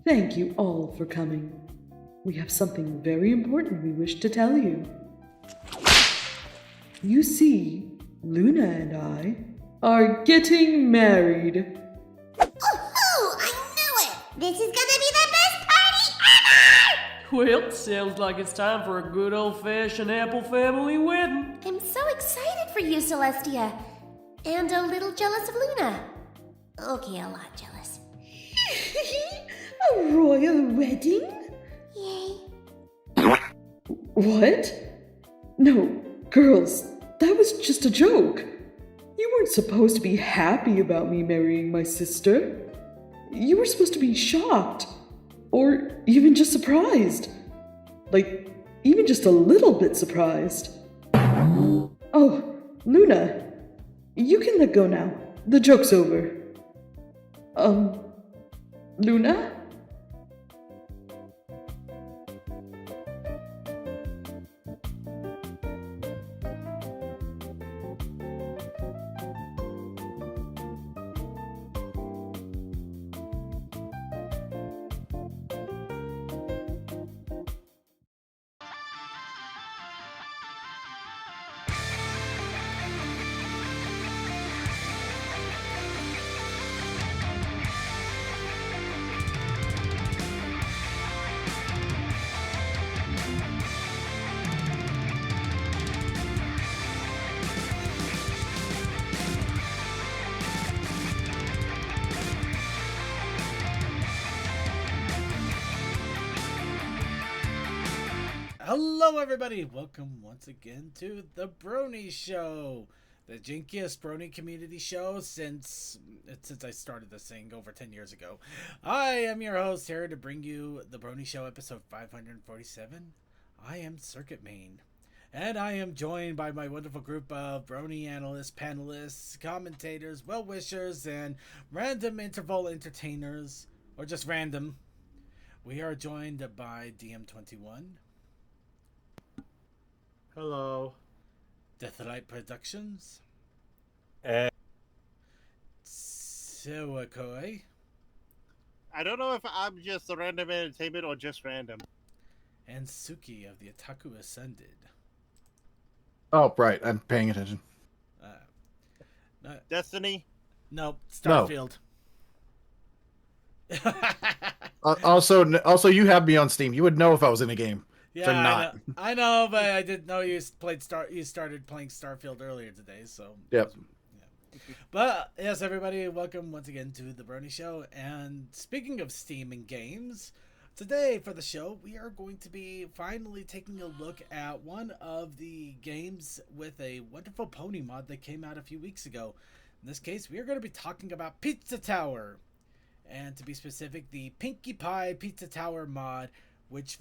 Thank you all for coming. We have something very important we wish to tell you. You see, Luna and I are getting married. Oh, I knew it! This is gonna be the best party ever! Well, sounds like it's time for a good old-fashioned apple family wedding. I'm so excited for you, Celestia. And a little jealous of Luna. Okay, a lot jealous. A royal wedding? Yay. What? No, girls, that was just a joke. You weren't supposed to be happy about me marrying my sister. You were supposed to be shocked. Or even just surprised. Like, even just a little bit surprised. Oh, Luna, you can let go now. The joke's over. Luna? Hello everybody, welcome once again to the Brony Show, the jinkiest Brony community show since I started this thing over 10 years ago. I am your host here to bring you the Brony Show episode 547. I am Circuit Main, and I am joined by my wonderful group of Brony analysts, panelists, commentators, well-wishers, and random interval entertainers, or just random. We are joined by DM21. Hello. Deathlight Productions. Eh. Sewakoi. I don't know if I'm just a random entertainment or just random. And Suki of the Otaku Ascended. Oh, right. I'm paying attention. Destiny? Nope. Starfield. Also, you have me on Steam. You would know if I was in a game. Yeah, So not. I know, but I didn't know you started playing Starfield earlier today, so. Yep. Yeah. But yes, everybody, welcome once again to the Brony Show. And speaking of Steam and games, today for the show we are going to be finally taking a look at one of the games with a wonderful pony mod that came out a few weeks ago. In this case, we are going to be talking about Pizza Tower, and to be specific, the Pinkie Pie Pizza Tower mod, which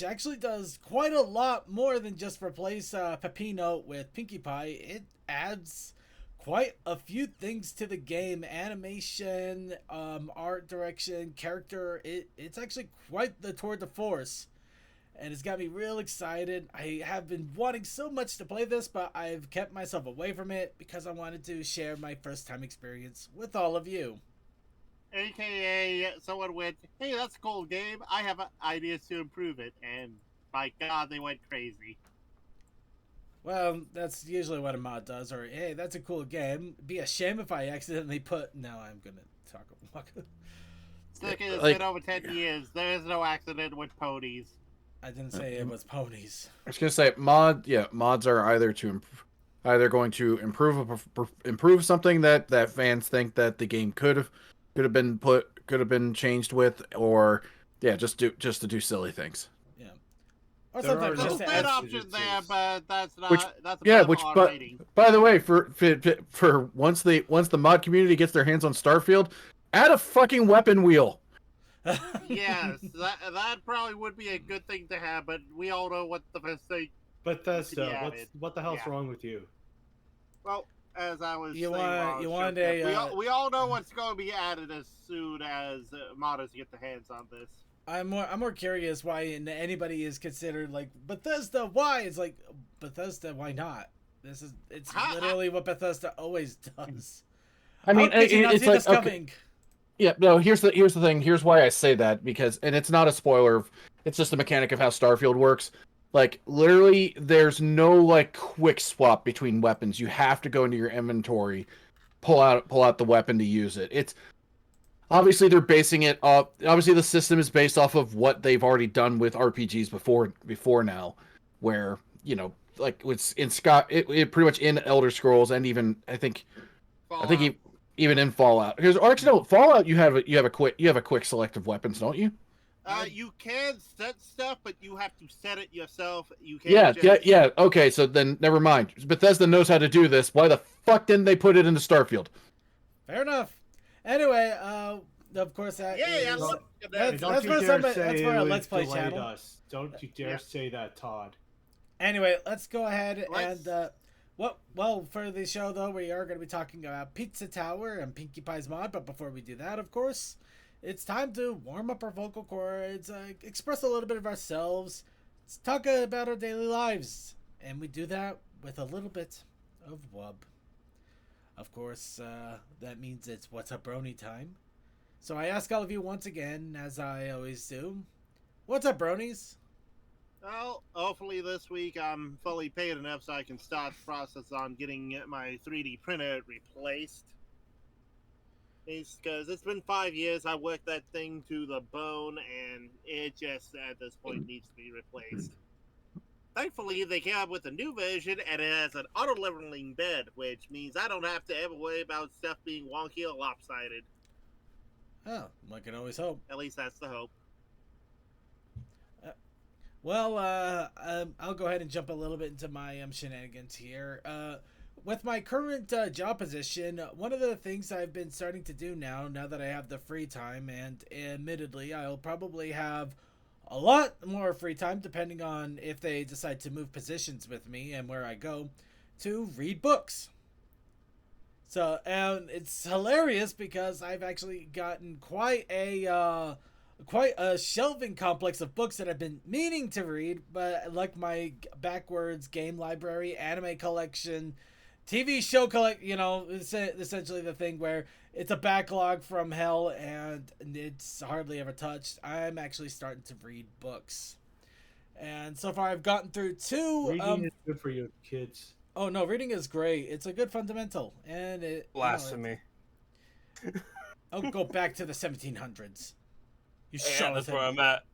actually does quite a lot more than just replace Peppino with Pinkie Pie. It adds quite a few things to the game: animation, art direction, character. It's actually quite the tour de force, and it's got me real excited. I have been wanting so much to play this, but I've kept myself away from it because I wanted to share my first time experience with all of you. AKA someone went, hey, that's a cool game. I have ideas to improve it. And by God, they went crazy. Well, that's usually what a mod does. Or, hey, that's a cool game. Be a shame if I accidentally put... No, I'm going to talk about... It's Like- been over 10 years. There is no accident with ponies. I didn't say it was ponies. I was gonna say mods are either going to improve something that fans think that the game could have been changed with, or just to do silly things. Yeah. Or There's sometimes a just to bit add... option there, but that's not. Which- that's a yeah, bit of which an R but rating. by the way, for once the mod community gets their hands on Starfield, add a fucking weapon wheel. Yes, that probably would be a good thing to have, but we all know what the mistake. Bethesda, Yeah, what the hell's yeah. wrong with you? Well, as I was You saying, want- while I was you want joking, a, we all know what's going to be added as soon as modders get their hands on this. I'm more curious why anybody is considered like Bethesda. Why? It's like Bethesda. Why not? It's literally what Bethesda always does. I mean, How could you not it's see like this coming? Yeah, no, here's the thing. Here's why I say that, because, and it's not a spoiler, it's just a mechanic of how Starfield works. Like, literally, there's no like quick swap between weapons. You have to go into your inventory, pull out the weapon to use it. It's obviously they're basing it off. Obviously, the system is based off of what they've already done with RPGs before now, where, you know, like it's in Scott, it pretty much in Elder Scrolls, and even Fallout. even in Fallout. Because, or actually, no, Fallout you have a quick selective weapons, don't you? You can set stuff, but you have to set it yourself. You Yeah, can't just... yeah. Okay, so then never mind. Bethesda knows how to do this. Why the fuck didn't they put it into Starfield? Fair enough. Anyway, of course that Yeah, is- look at that's, that. Don't that's you for dare somebody, say that's it for our was Let's Play delayed channel. us. Don't you dare Yeah. say that, Todd. Anyway, let's go ahead Let's- and well, for the show though, we are going to be talking about Pizza Tower and Pinkie Pie's mod. But before we do that, of course, it's time to warm up our vocal cords, express a little bit of ourselves, let's talk about our daily lives, and we do that with a little bit of wub. Of course, that means it's What's Up Brony time. So I ask all of you once again, as I always do, what's up, Bronies? Well, hopefully this week I'm fully paid enough so I can start the process on getting my 3D printer replaced. Because it's been 5 years, I worked that thing to the bone, and it just, at this point, needs to be replaced. Thankfully, they came up with a new version, and it has an auto-leveling bed, which means I don't have to ever worry about stuff being wonky or lopsided. Oh, one can always hope. At least that's the hope. Well, I'll go ahead and jump a little bit into my shenanigans here. With my current job position, one of the things I've been starting to do now that I have the free time, and admittedly, I'll probably have a lot more free time depending on if they decide to move positions with me and where I go, to read books. So, and it's hilarious because I've actually gotten quite a shelving complex of books that I've been meaning to read, but like my backwards game library, anime collection, TV show essentially the thing where it's a backlog from hell and it's hardly ever touched. I'm actually starting to read books. And so far I've gotten through two. Reading is good for you, kids. Oh no, reading is great. It's a good fundamental. And it Blasphemy. I'll go back to the 1700s. You Yeah, that's where I'm at.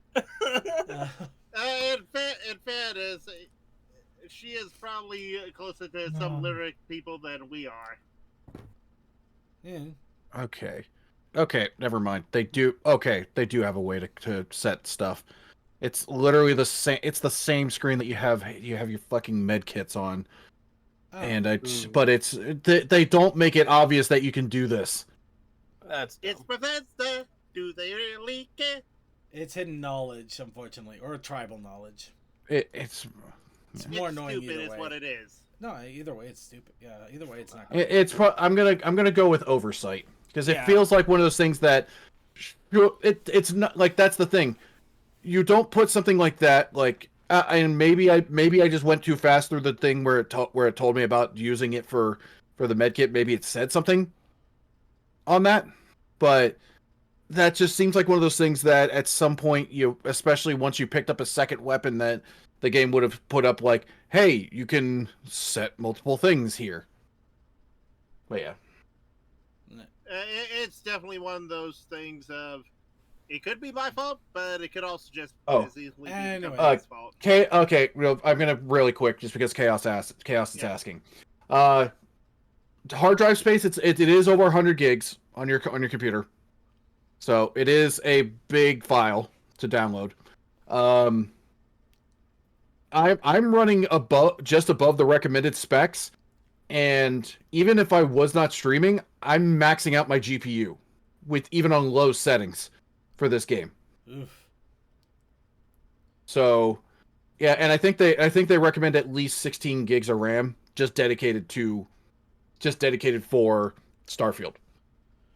In fairness, she is probably closer to some lyric people than we are. Yeah. Okay, never mind. They do have a way to set stuff. It's literally the same. It's the same screen that you have your fucking med kits on. Oh. And but they don't make it obvious that you can do this. That's dumb. It's Bethesda. Do they really care? It's hidden knowledge, unfortunately, or tribal knowledge. It's More It's annoying stupid either is way. what it is. No, either way it's stupid. Yeah, either way it's not. I'm gonna go with oversight, because it Yeah. feels like one of those things that it's not like, that's the thing. You don't put something like that, like and maybe I just went too fast through the thing where it told me about using it for the medkit. Maybe it said something on that, but that just seems like one of those things that at some point, especially once you picked up a second weapon, that the game would have put up like, hey, you can set multiple things here. But yeah. It's definitely one of those things of, it could be my fault, but it could also just Oh. as easily be Anyway. my fault. Okay, I'm gonna really quick, just because Chaos is Yeah. asking. Hard drive space, it is over 100 gigs on your computer, so it is a big file to download. I'm running just above the recommended specs, and even if I was not streaming, I'm maxing out my GPU with even on low settings for this game. Oof. So, yeah, and I think they recommend at least 16 gigs of RAM just dedicated for Starfield.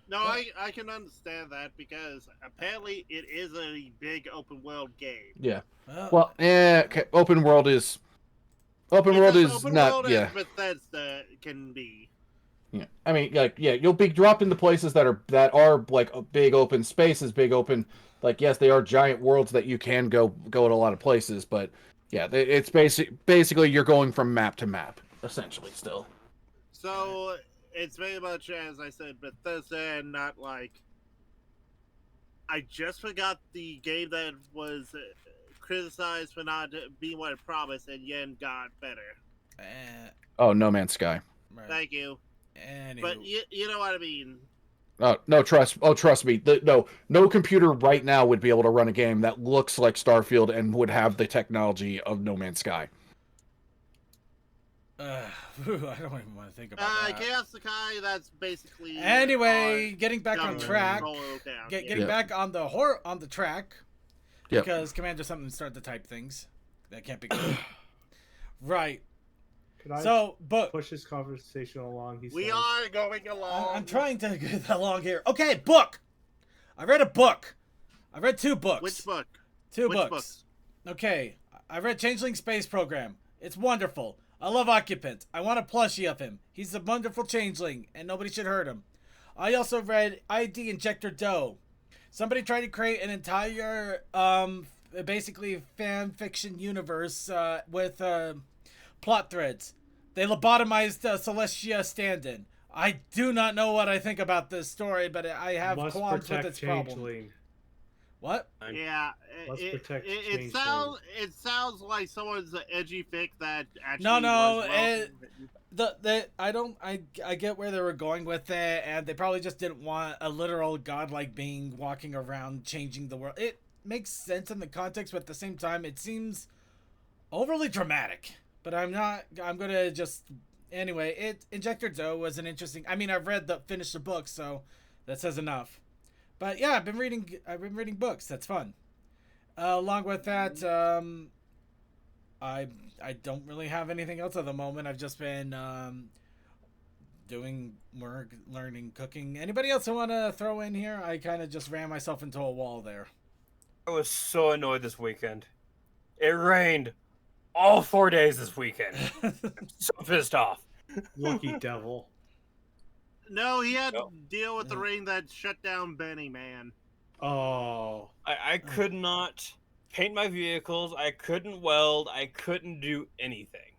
No, I can understand that because apparently it is a big open world game. Yeah. Well, Okay. Open world is It's as open not. world Yeah. as Bethesda can be. Yeah, I mean, like, yeah, you'll be dropped into places that are like big open spaces, big open. Like, yes, they are giant worlds that you can go to a lot of places, but yeah, it's basically you're going from map to map, essentially. Still, So it's very much as I said, Bethesda, and not like I just forgot the game that was criticized for not being what it promised, and yet got better. oh, No Man's Sky. Right. Thank you. Anywho. But you know what I mean. No, trust me. No computer right now would be able to run a game that looks like Starfield and would have the technology of No Man's Sky. I don't even want to think about that. Chaos Sakai, that's basically. Anyway, getting back on track. Getting Yep. back on the track. Yep. Because Commander something started to type things. That can't be good. Right. Could I So, but push this conversation along? We are going along. I'm trying to get along here. Okay, book. I read a book. I read 2 books. Which book? Two Which books. Okay, I read Changeling Space Program. It's wonderful. I love Occupant. I want a plushie of him. He's a wonderful changeling, and nobody should hurt him. I also read ID Injector Doe. Somebody tried to create an entire, basically fan fiction universe with plot threads. They lobotomized Celestia stand-in. I do not know what I think about this story, but I have Must qualms with protect its problem. changeling. What? Yeah, Let's protect it changeling. sounds like someone's edgy fic that actually. No, was I get where they were going with it, and they probably just didn't want a literal godlike being walking around changing the world. It makes sense in the context, but at the same time, it seems overly dramatic. But I'm gonna just anyway. Injector Doe was an interesting. I mean, I've finished the book, so that says enough. But yeah, I've been reading books. That's fun. Along with that, I don't really have anything else at the moment. I've just been doing work, learning, cooking. Anybody else want to throw in here? I kind of just ran myself into a wall there. I was so annoyed this weekend. It rained all 4 days this weekend. I'm so pissed off. Lucky devil. No, he had No. to deal with the rain that shut down Benny, man. Oh. I could not paint my vehicles. I couldn't weld. I couldn't do anything.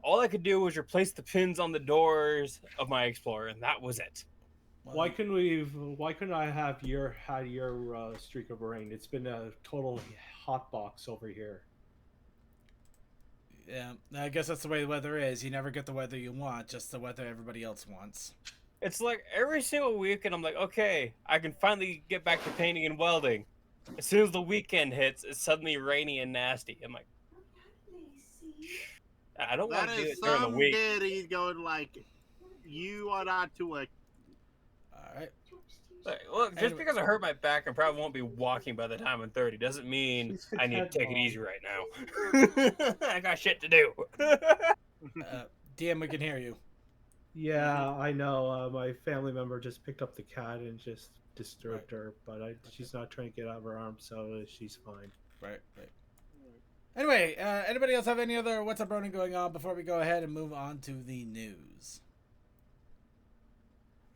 All I could do was replace the pins on the doors of my Explorer, and that was it. Why couldn't I have your streak of rain? It's been a total hot box over here. Yeah, I guess that's the way the weather is. You never get the weather you want, just the weather everybody else wants. It's like every single weekend I'm like, okay, I can finally get back to painting and welding. As soon as the weekend hits, it's suddenly rainy and nasty. I'm like, I don't want That to do is it during the some week. He's going like, you are not to a. All right. Like, look, just because I hurt my back and probably won't be walking by the time I'm 30 doesn't mean I need to take it easy right now. I got shit to do. DM, we can hear you. Yeah, I know. My family member just picked up the cat and just disturbed her, but she's not trying to get out of her arms, so she's fine. Right. Anyway, anybody else have any other What's Up Brony going on before we go ahead and move on to the news?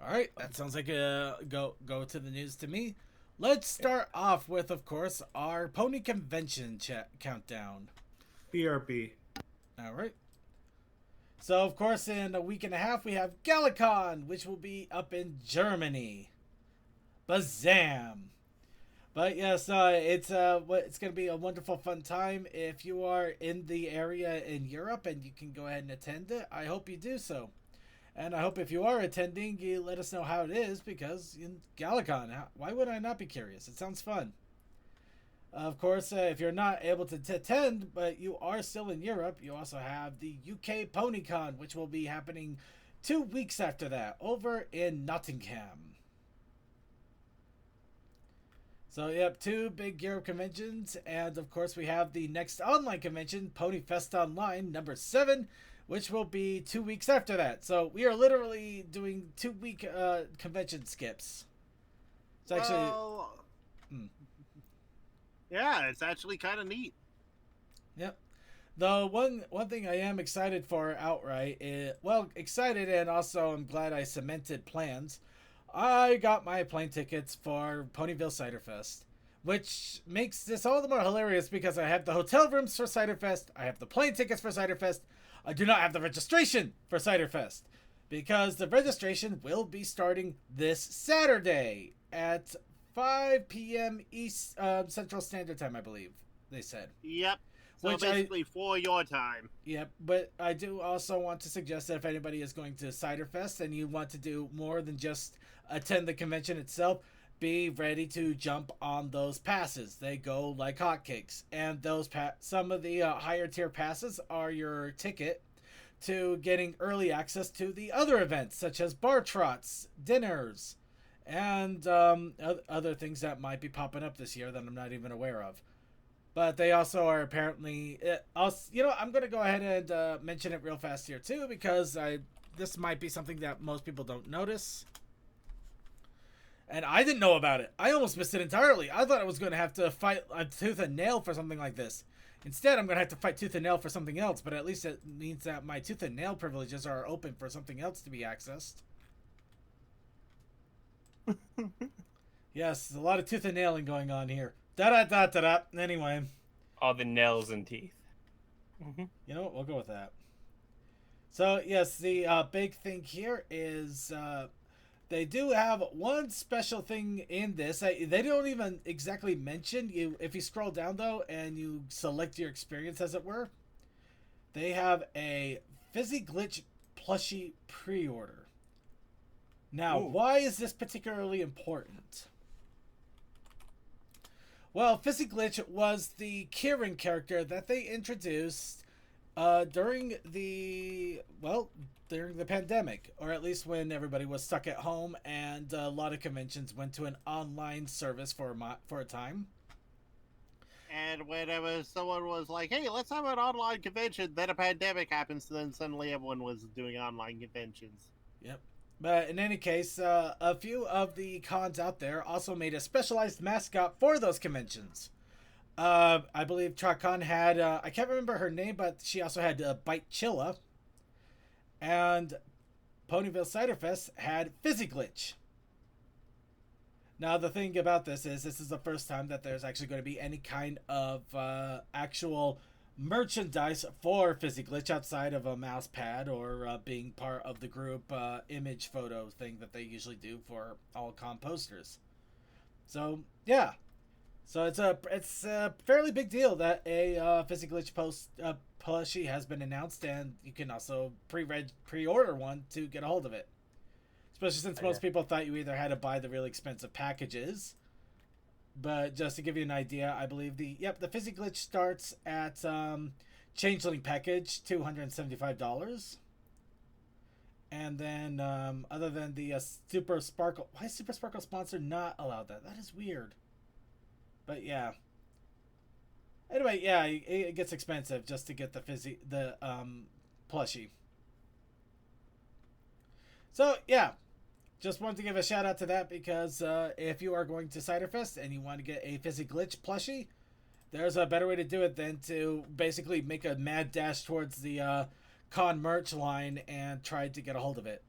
All right, that sounds like a go to the news to me. Let's start off with, of course, our Pony Convention countdown. BRB. All right. So, of course, in a week and a half, we have Galacon, which will be up in Germany. Bazam! But yes, it's going to be a wonderful, fun time. If you are in the area in Europe and you can go ahead and attend it, I hope you do so. And I hope if you are attending, you let us know how it is, because in Galacon, why would I not be curious? It sounds fun. Of course, if you're not able to attend, but you are still in Europe, you also have the UK PonyCon, which will be happening 2 weeks after that, over in Nottingham. So, yep, 2 big Europe conventions, and of course we have the next online convention, Ponyfest Online, number 7, which will be 2 weeks after that. So, we are literally doing 2-week convention skips. It's actually... Well, yeah, it's actually kind of neat. Yep. Though one thing I am excited for outright is, well, excited, and also I'm glad I cemented plans. I got my plane tickets for Ponyville Cider Fest, which makes this all the more hilarious because I have the hotel rooms for Cider Fest, I have the plane tickets for Cider Fest, I do not have the registration for Cider Fest, because the registration will be starting this Saturday at 5 p.m. East Central Standard Time, I believe they said. Yep. So Which basically for your time. Yep, but I do also want to suggest that if anybody is going to Cider Fest and you want to do more than just attend the convention itself, be ready to jump on those passes. They go like hotcakes, and those some of the higher tier passes are your ticket to getting early access to the other events, such as bar trots, dinners, and other things that might be popping up this year that I'm not even aware of. But they also are apparently, I'm going to go ahead and mention it real fast here too, because this might be something that most people don't notice. And I didn't know about it. I almost missed it entirely. I thought I was going to have to fight tooth and nail for something like this. Instead, I'm going to have to fight tooth and nail for something else, but at least it means that my tooth and nail privileges are open for something else to be accessed. Yes, a lot of tooth and nailing going on here. Da-da-da-da-da. Anyway. All the nails and teeth. You know what? We'll go with that. So, yes, the big thing here is they do have one special thing in this. They don't even exactly mention you. If you scroll down, though, and you select your experience, as it were, they have a Fizzy Glitch plushie pre-order. Now, why is this particularly important? Well, Fizzy Glitch was the Kieran character that they introduced during the pandemic, or at least when everybody was stuck at home and a lot of conventions went to an online service for a time. And whenever someone was like, hey, let's have an online convention, then a pandemic happens, then suddenly everyone was doing online conventions. Yep. But in any case, a few of the cons out there also made a specialized mascot for those conventions. I believe TrotCon had, I can't remember her name, but she also had Bite Chilla. And Ponyville Cider Fest had Fizzy Glitch. Now, the thing about this is the first time that there's actually going to be any kind of actual merchandise for Fizzy Glitch outside of a mouse pad or being part of the group image photo thing that they usually do for all con posters. So yeah, so it's a fairly big deal that a Fizzy Glitch plushie has been announced, and you can also pre-order one to get a hold of it. Especially since most people thought you either had to buy the really expensive packages. But just to give you an idea, I believe the Fizzy Glitch starts at Changeling package, $275. And then other than the Super Sparkle, why is Super Sparkle sponsor not allowed that? That is weird. But yeah. Anyway, yeah, it gets expensive just to get the plushie. So yeah. Just wanted to give a shout out to that because if you are going to Cider Fest and you want to get a Fizzy Glitch plushie, there's a better way to do it than to basically make a mad dash towards the con merch line and try to get a hold of it.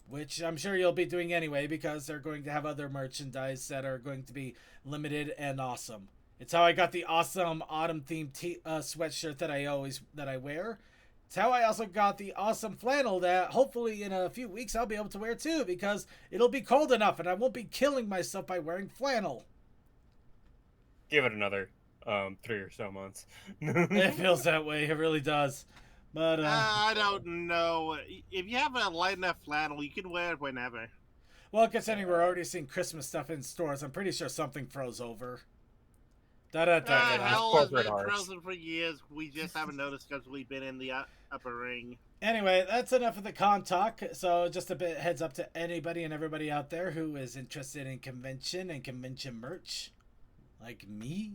Which I'm sure you'll be doing anyway because they're going to have other merchandise that are going to be limited and awesome. It's how I got the awesome autumn themed sweatshirt that I wear. It's how I also got the awesome flannel that hopefully in a few weeks I'll be able to wear too, because it'll be cold enough and I won't be killing myself by wearing flannel. Give it another 3 or so months. It feels that way. It really does. But I don't know. If you have a light enough flannel, you can wear it whenever. Well, considering we're already seeing Christmas stuff in stores, I'm pretty sure something froze over. Hell has been frozen for years. We just haven't noticed because we've been in the upper ring. Anyway, that's enough of the con talk. So just a bit heads up to anybody and everybody out there who is interested in convention and convention merch, like me.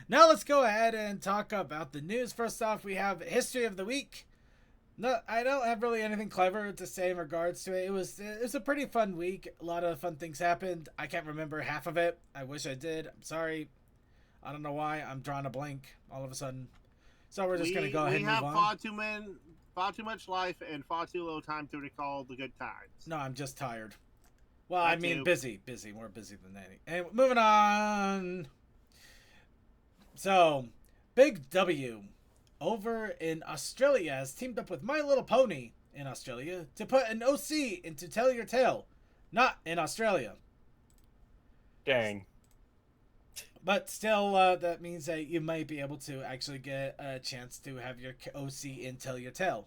Now let's go ahead and talk about the news. First off, we have History of the Week. No, I don't have really anything clever to say in regards to it. It was a pretty fun week. A lot of fun things happened. I can't remember half of it. I wish I did. I'm sorry. I don't know why. I'm drawing a blank all of a sudden. So we're just going to go ahead and move We have on. far too much life and far too little time to recall the good times. No, I'm just tired. Well, That I mean, too. busy, more busy than any. And moving on. So, Big W over in Australia has teamed up with My Little Pony in Australia to put an OC into Tell Your Tale, not in Australia. Dang. But still, that means that you might be able to actually get a chance to have your OC in Tell Your Tale.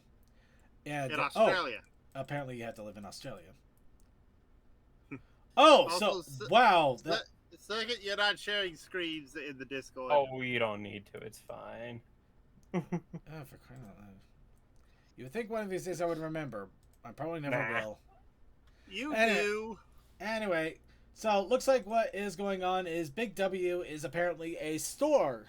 And, In Australia. apparently you have to live in Australia. Oh, Also, wow. Second, you're not sharing screens in the Discord. Oh, you don't need to. It's fine. Oh, for crying out loud. You would think one of these days I would remember. I probably never will. You Anyway. do. Anyway, so looks like what is going on is Big W is apparently a store.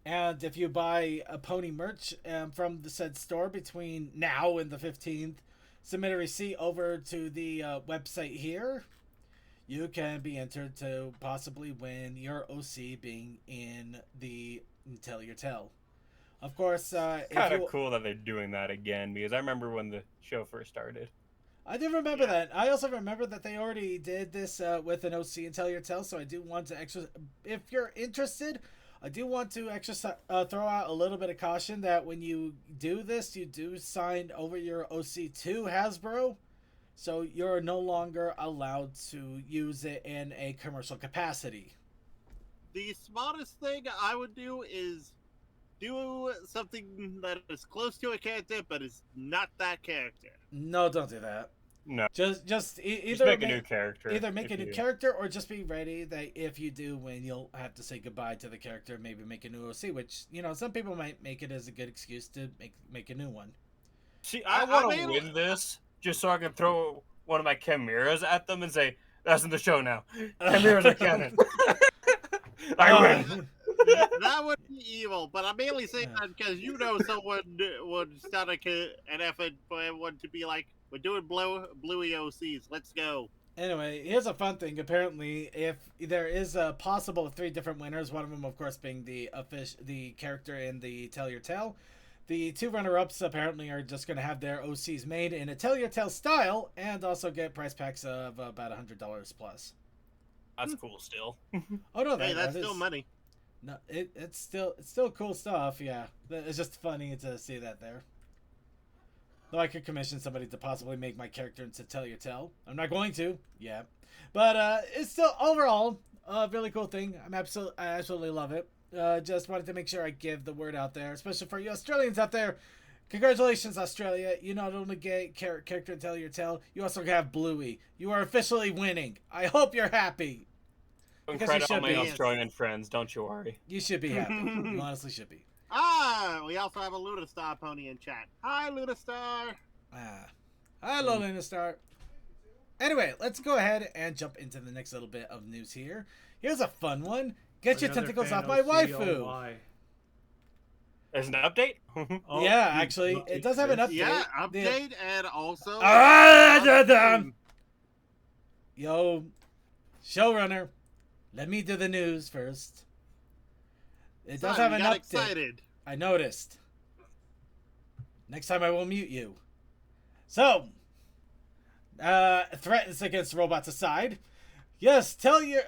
And if you buy a pony merch from the said store between now and the 15th, submit a receipt over to the website here. You can be entered to possibly win your OC being in the Tell Your Tale. Of course, It's kind of cool that they're doing that again, because I remember when the show first started. I do remember that. I also remember that they already did this with an OC and Tell Your Tale, so I do want to if you're interested, I do want to throw out a little bit of caution that when you do this, you do sign over your OC to Hasbro. So you're no longer allowed to use it in a commercial capacity. The smartest thing I would do is do something that is close to a character, but is not that character. No, don't do that. No. Just either make a new character. Either make a new character or just be ready that if you do win, you'll have to say goodbye to the character. Maybe make a new OC, which some people might make it as a good excuse to make a new one. See, I want to win this just so I can throw one of my chimeras at them and say, "That's in the show now. Chimeras are canon." I win. That would be evil, but I'm mainly saying that because someone would start an effort for everyone to be like, "We're doing bluey OCs, let's go." Anyway, here's a fun thing. Apparently, if there is a possible 3 different winners, one of them, of course, being the character in the Tell Your Tale, the 2 runner-ups apparently are just going to have their OCs made in a Tell Your Tale style and also get price packs of about $100 plus. That's cool still. Oh no, that's still money. No, it's still cool stuff. Yeah, it's just funny to see that there. Though I could commission somebody to possibly make my character into Tell Your Tale. I'm not going to, but it's still overall a really cool thing. I absolutely love it. Just wanted to make sure I give the word out there, especially for you Australians out there. Congratulations, Australia! You not only get character Tell Your Tale, you also have Bluey. You are officially winning. I hope you're happy. Because you should be. Australian friends, don't you worry. You should be happy. You honestly should be. We also have a Lunastar pony in chat. Hi, Lunastar. Hello, Lunastar. Anyway, let's go ahead and jump into the next little bit of news here. Here's a fun one. Get your tentacles off my waifu. There's an update? Yeah, actually, it does have an update. Yeah, update and also... Yo, showrunner, let me do the news first. It does have an update. Excited. I noticed. Next time I will mute you. So, threats against robots aside, yes, tell your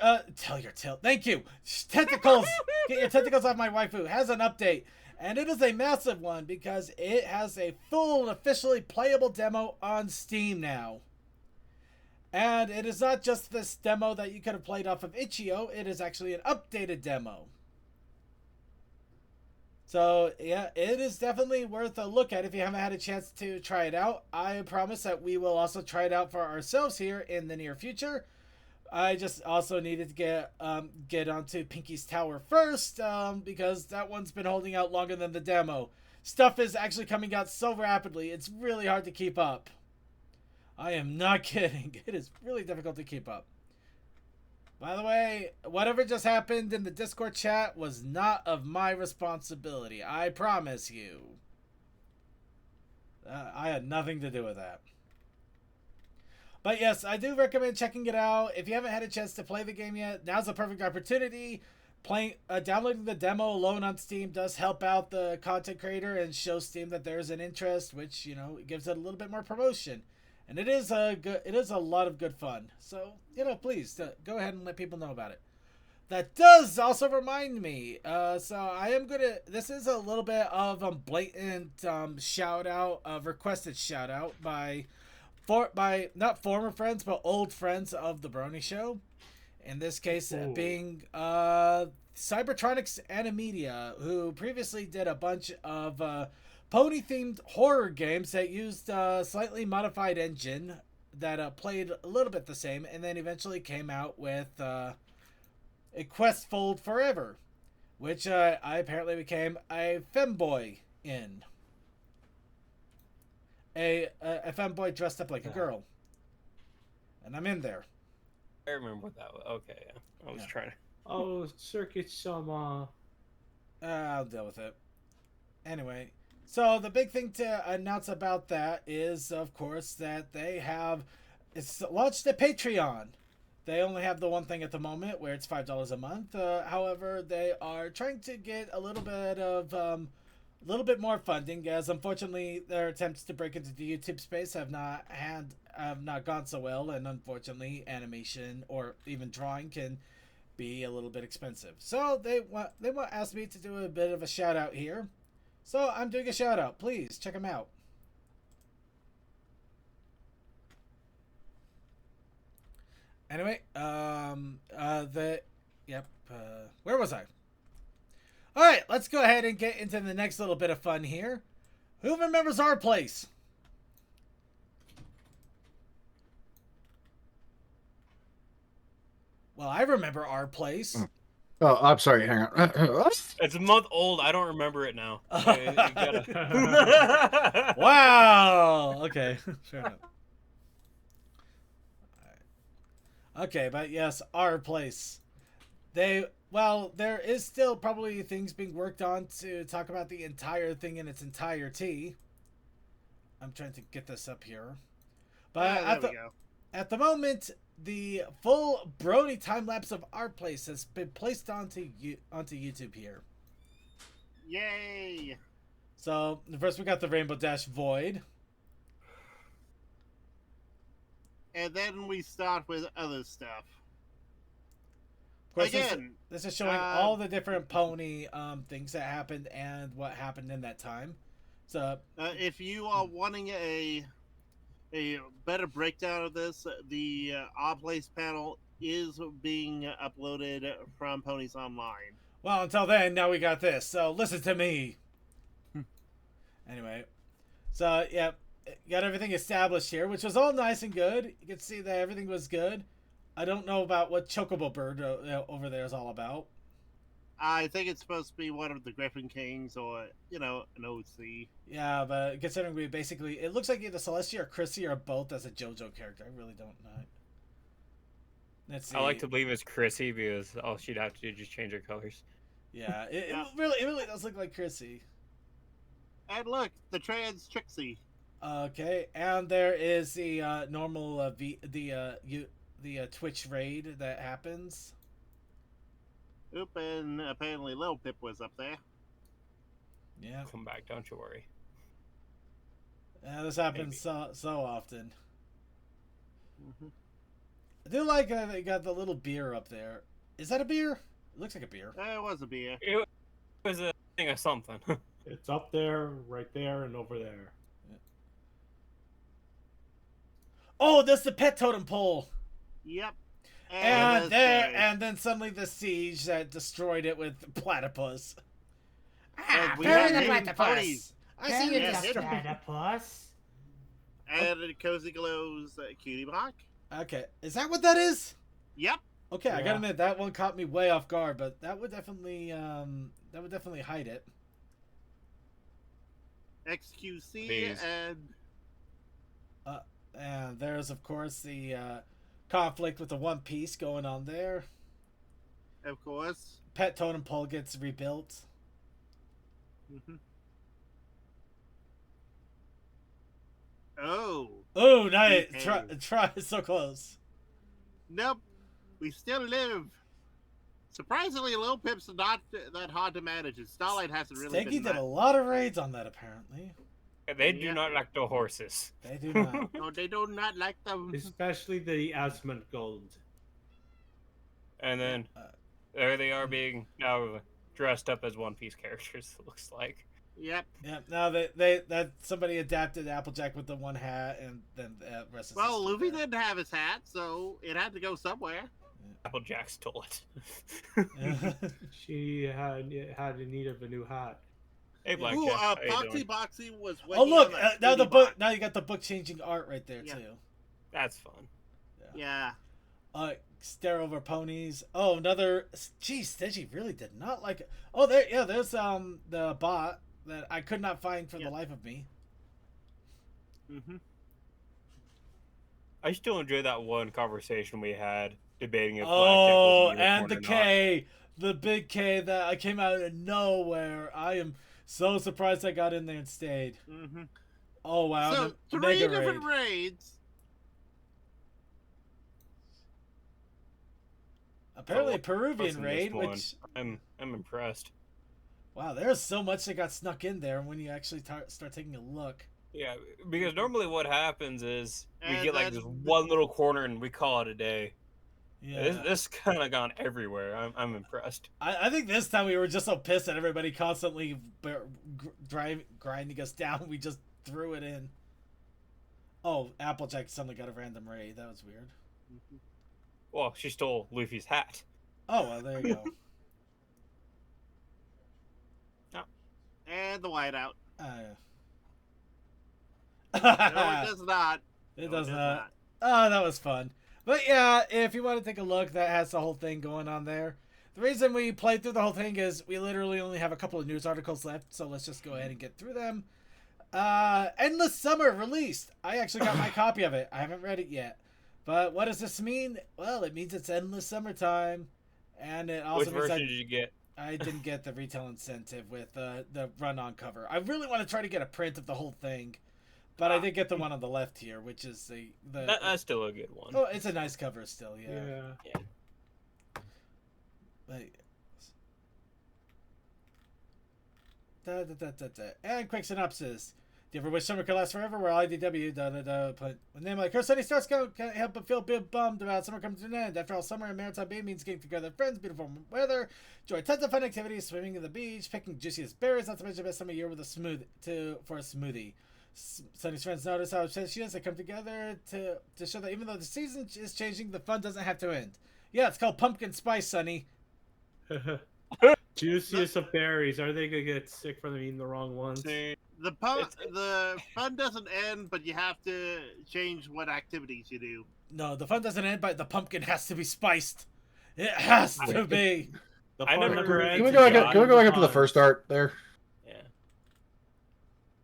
tail. Thank you. Tentacles. Get your tentacles off my waifu. Has an update. And it is a massive one because it has a full and officially playable demo on Steam now. And it is not just this demo that you could have played off of Itch.io. It is actually an updated demo. So, yeah, it is definitely worth a look at if you haven't had a chance to try it out. I promise that we will also try it out for ourselves here in the near future. I just also needed to get onto Pinky's Tower first, because that one's been holding out longer than the demo. Stuff is actually coming out so rapidly, it's really hard to keep up. I am not kidding. It is really difficult to keep up. By the way, whatever just happened in the Discord chat was not of my responsibility. I promise you. I had nothing to do with that. But yes, I do recommend checking it out. If you haven't had a chance to play the game yet, now's the perfect opportunity. downloading the demo alone on Steam does help out the content creator and show Steam that there's an interest, which gives it a little bit more promotion. And it is a lot of good fun. So please go ahead and let people know about it. That does also remind me. So I am gonna. This is a little bit of a blatant shout out, requested shout out by not former friends but old friends of the Brony Show. In this case, being Cybertronics Animedia, who previously did a bunch of pony-themed horror games that used a slightly modified engine that played a little bit the same, and then eventually came out with a Questfold Forever, which I apparently became a femboy in. A femboy dressed up like a girl. And I'm in there. I remember what that was. Okay, yeah. I was trying to... Oh, Circuit Sama. I'll deal with it. Anyway, so the big thing to announce about that is, of course, that it's launched a Patreon. They only have the one thing at the moment where it's $5 a month. However, they are trying to get a little bit more funding, as unfortunately their attempts to break into the YouTube space have not gone so well, and unfortunately animation or even drawing can be a little bit expensive. So they asked me to do a bit of a shout out here. So I'm doing a shout out. Please check them out. Anyway, where was I? All right, let's go ahead and get into the next little bit of fun here. Who remembers our place? Well, I remember our place. Oh, I'm sorry. Hang on. It's a month old. I don't remember it now. Wow. Okay. Fair enough. Okay, but yes, our place. There is still probably things being worked on to talk about the entire thing in its entirety. I'm trying to get this up here. But at the moment, the full Brony time-lapse of our place has been placed onto YouTube here. Yay! So, first we got the Rainbow Dash Void. And then we start with other stuff. Of course, Again, this is showing all the different pony things that happened and what happened in that time. So, if you are wanting a better breakdown of this, the Our Place panel is being uploaded from Ponies Online. Well, until then, now we got this. So listen to me. Anyway, so yeah, got everything established here, which was all nice and good. You can see that everything was good. I don't know about what Chocobo Bird over there is all about. I think it's supposed to be one of the Griffin Kings or, an OC. Yeah, but considering we basically... It looks like either Celestia or Chrissy are both as a JoJo character. I really don't know. Let's see. I like to believe it's Chrissy because all she'd have to do is just change her colors. Yeah, it really does look like Chrissy. And look, the trans Trixie. Okay, and there is the normal Twitch raid that happens. Oop, and apparently Lil Pip was up there. Yeah. Come back, don't you worry. This happens so often. Mm-hmm. I do like they got the little beer up there. Is that a beer? It looks like a beer. It was a beer. It was a thing of something. It's up there, right there, and over there. Yeah. Oh, that's the pet totem pole. Yep. And then suddenly the siege that destroyed it with platypus. We bury have the named platypus. ponies. I see you Yeah, just hidden. platypus. And Cozy Glow's Cutie Mark. Okay, is that what that is? Yep. Okay, I Yeah. gotta admit that one caught me way off guard, but that would definitely hide it. XQC Bees. And there's of course the conflict with the One Piece going on there. of course. Pet totem pole gets rebuilt. Mm-hmm. Oh. Oh, nice! Okay. Try so close. Nope. We still live. Surprisingly, Lil Pip's not that hard to manage, and Starlight hasn't really Stinky been. did a lot of raids on that, apparently. They do Yeah. not like the horses. They do not. No, they do not like them. Especially the Asmund Gold. And then there they are being now dressed up as One Piece characters. It looks like. Yep. Yeah, now that somebody adapted Applejack with the one hat, and then the rest is Well, Luffy didn't have his hat, so it had to go somewhere. Applejack stole it. She had in need of a new hat. Hey, Blackjack. Ooh, how you Boxy doing? Boxy was. Oh look! working on that Now the Speedy book. box. Now you got the book changing art right there Yeah. too. That's fun. Yeah. Stare over ponies. Oh, another. Geez, Stingy really did not like it. Oh, there. Yeah, there's the bot that I could not find for the life of me. Mm-hmm. I still enjoy that one conversation we had debating if Oh, Blackjack was a and the unicorn or not. K, the big K that I came out of nowhere. I am so surprised I got in there and stayed. Mm-hmm. Oh wow! So the three mega different raid. raids. Apparently, a What's Peruvian in raid, this one? which I'm impressed. wow, there's so much that got snuck in there when you actually start taking a look. Yeah, because normally what happens is we And get like then- this one little corner and we call it a day. Yeah, This kind of gone everywhere. I'm impressed. I think this time we were just so pissed at everybody constantly grinding us down. We just threw it in. Oh, Applejack suddenly got a random raid. That was weird. Well, she stole Luffy's hat. Oh well, there you go. And the whiteout. Yeah. No, it does not. It No, does not. Oh, that was fun. But yeah, if you want to take a look, that has the whole thing going on there. The reason we played through the whole thing is we literally only have a couple of news articles left, so let's just go ahead and get through them. Endless Summer released. I actually got my copy of it. I haven't read it yet. But what does this mean? Well, it means it's Endless Summertime. And it also Which means version did you get? I didn't get the retail incentive with the run-on cover. I really want to try to get a print of the whole thing. But I did get the one on the left here, which is the That's still a good one. oh, it's a nice cover still, yeah. Like, and quick synopsis. Do you ever wish summer could last forever? Well, IDW, But when name like her sunny starts can't help but feel a bit bummed about summer coming to an end. After all, summer in Maritime Bay means getting together with friends, beautiful weather, enjoy tons of fun activities, swimming in the beach, picking juiciest berries, not to mention the best time of year with a for a smoothie. Sunny's friends notice how upset she is. They come together to show that even though the season is changing, the fun doesn't have to end. Yeah, it's called Pumpkin Spice, Sunny. Juiciest of berries. Are they gonna get sick from eating the wrong ones? See, The fun doesn't end, but you have to change what activities you do. No, the fun doesn't end, but the pumpkin has to be spiced. It has to be. The I fun never never heard- ends Can we go until back? Can we go back up to the times. first art there? yeah.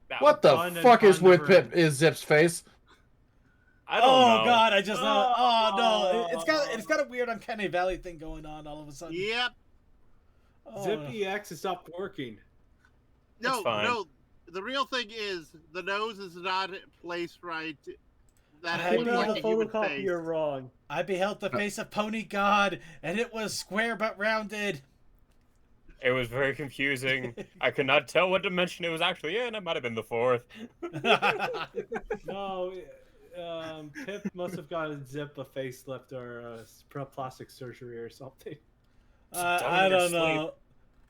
That What one- the fun and fuck is fun with never Pip? ends. Is Zip's face? I don't Oh know. god, I just know. Oh no, it's got a weird Uncanny Valley thing going on all of a sudden. Yep. Oh, Zip EX has stopped working. No, fine. no. The real thing is the nose is not placed right. That I it Put looks know on like the a human photocopier face. wrong. I beheld the face of Pony God, and it was square but rounded. It was very confusing. I could not tell what dimension it was actually in. It might have been the fourth. No, Pip must have gotten Zip a facelift or plastic surgery or something. I don't know.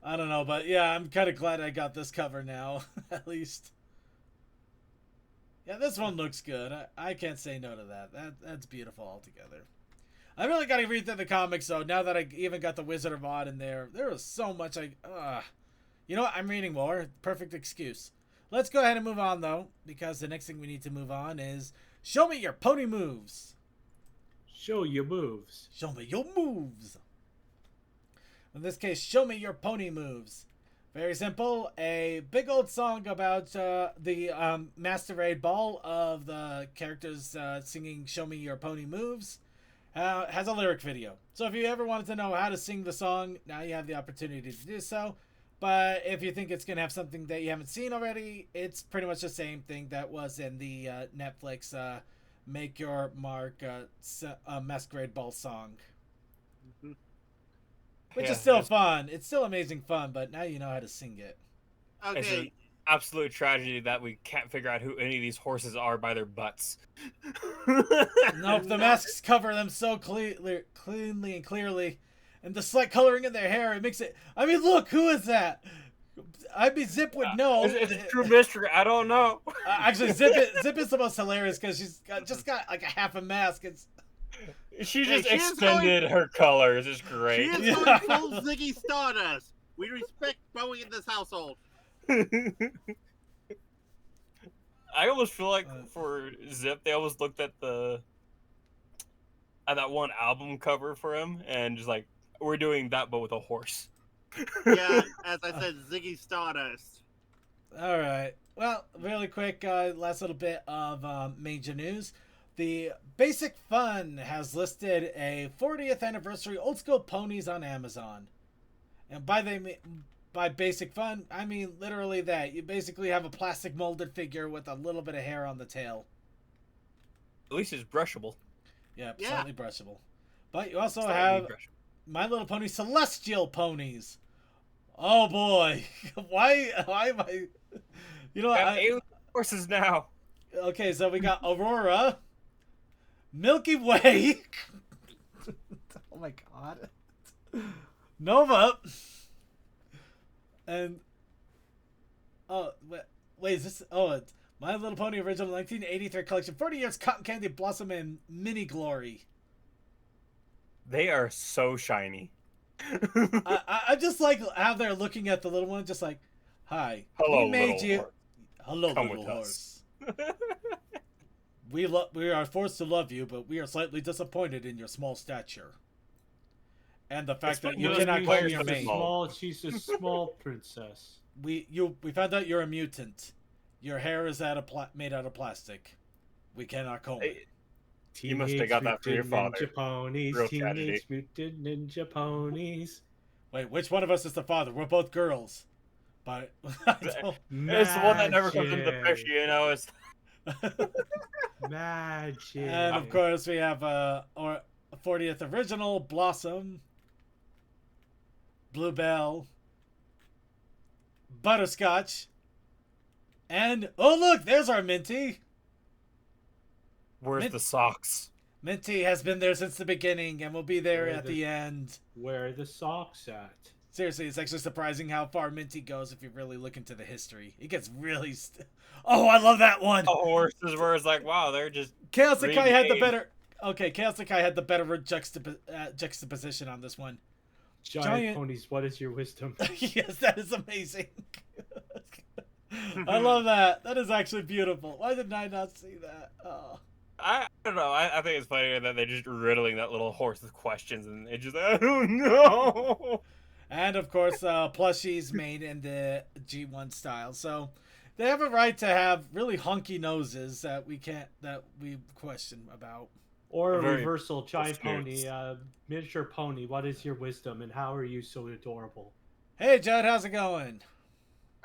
I don't know, but yeah, I'm kind of glad I got this cover now, at least. Yeah, this one looks good. I can't say no to that. That's beautiful altogether. I really got to read through the comics, though, now that I even got the Wizard of Oz in there. There was so much You know what? I'm reading more. Perfect excuse. Let's go ahead and move on, though, because the next thing we need to move on is Show Me Your Pony Moves. Show your moves. Show me your moves. In this case, show me your pony moves. Very simple. A big old song about the masquerade ball of the characters singing Show Me Your Pony Moves. Has a lyric video. So if you ever wanted to know how to sing the song, now you have the opportunity to do so. But if you think it's going to have something that you haven't seen already, it's pretty much the same thing that was in the Netflix Make Your Mark masquerade ball song. which Yeah, is still it's- fun. It's still amazing fun, but now you know how to sing it. It's an Okay, absolute tragedy that we can't figure out who any of these horses are by their butts. Nope, the masks cover them so cleanly and clearly, and the slight coloring in their hair, it makes it. I mean, look, who is that? I mean, Zip would know. It's a true mystery. I don't know. Actually, Zip is the most hilarious because just got like a half a mask. It's She Hey, just she is extended her colors. It's she great. is Yeah. going full Ziggy Stardust. We respect Bowie in this household. I almost feel like for Zip, they always looked at that one album cover for him and just like, we're doing that but with a horse. Yeah, as I said, Ziggy Stardust. all right. Well, really quick, last little bit of major news. The Basic Fun has listed a 40th anniversary old school ponies on Amazon, and by Basic Fun, I mean literally that. You basically have a plastic molded figure with a little bit of hair on the tail. At least it's brushable. Yep, Yeah. slightly brushable. But you also Slightly have brushable. My Little Pony Celestial Ponies. Oh boy, why am I? You know, We have alien horses now. okay, so we got Aurora, Milky Way. Oh my god, Nova, and wait, is this? Oh, it's My Little Pony original 1983 collection, 40 years Cotton Candy Blossom and Mini Glory. They are so shiny. I just like how they're looking at the little one, just like, hi, Hello, we made little you. horse. Hello, Come little with horse. We are forced to love you, but we are slightly disappointed in your small stature, and the fact that you Those cannot people claim are your so mate. small. She's a small princess. We found out you're a mutant. Your hair is made out of plastic. We cannot comb it. You must have got that from your Mutant father. Ninja ponies, Real Teenage tragedy. Mutant Ninja ponies. Wait, which one of us is the father? We're both girls, but I don't. It's the one that never comes into the Magic. picture, you know. It's Magic. And of course, we have our 40th original Blossom, Bluebell, Butterscotch, and oh look, there's our Minty. where's Mint- the socks? Minty has been there since the beginning and will be there Where at the- the end. Where are the socks at? Seriously, it's actually surprising how far Minty goes if you really look into the history. It gets really. Oh, I love that one. The horses where it's like, wow, they're just Chaos Sakai had the remade. better. Okay, Chaos Sakai had the better juxtaposition on this one. Giant ponies, what is your wisdom? Yes, that is amazing. I love that. That is actually beautiful. Why did I not see that? Oh. I don't know. I think it's funny that they're just riddling that little horse with questions, and it just I don't know. And of course, plushies made in the G1 style. So they have a right to have really hunky noses that we question about. Or a Very reversal giant spirits. pony, miniature pony, what is your wisdom and how are you so adorable? Hey, Judd, how's it going?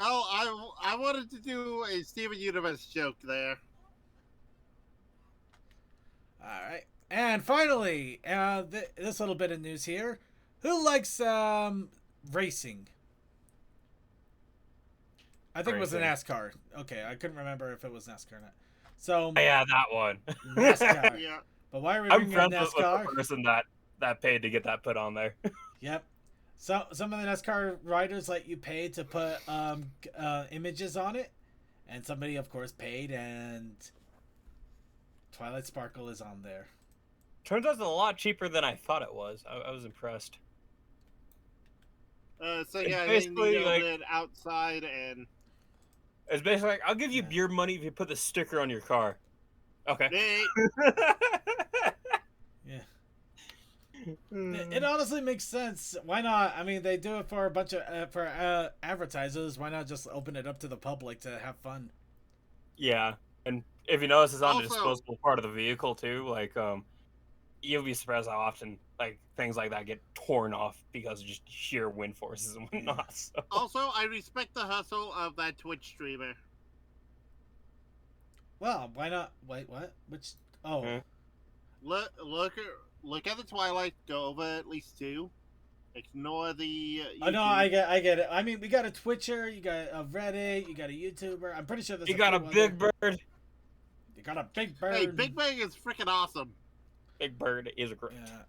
Oh, I wanted to do a Steven Universe joke there. All right. And finally, this little bit of news here. Who likes racing? I think it was a Racing. NASCAR. Okay, I couldn't remember if it was NASCAR or not. So, Yeah, that one. NASCAR. Yeah. But why are we I'm bringing up friends with NASCAR? the person that paid to get that put on there. Yep. So some of the NASCAR riders let you pay to put images on it, and somebody, of course, paid, and Twilight Sparkle is on there. Turns out it's a lot cheaper than I thought it was. I was impressed. So It's yeah, they basically nailed like- it outside and It's basically like, I'll give you beer money if you put the sticker on your car. Okay. they Yeah. It honestly makes sense. Why not? I mean, they do it for a bunch of advertisers. Why not just open it up to the public to have fun? Yeah, and if you notice, it's on the Also- disposable part of the vehicle too. Like, you'll be surprised how often like things like that get torn off because of just sheer wind forces and whatnot. So. also I respect the hustle of that Twitch streamer. Well, why not? Wait, what? Which? Oh, Hmm. Look at the Twilight. Go over at least 2. Ignore the. Oh no, YouTube. I get it. I mean, we got a Twitcher, you got a Reddit, you got a YouTuber. I'm pretty sure there's You got a few big other- bird. You got a big bird. Hey, Big Bang is freaking awesome. Big bird is great. Yeah.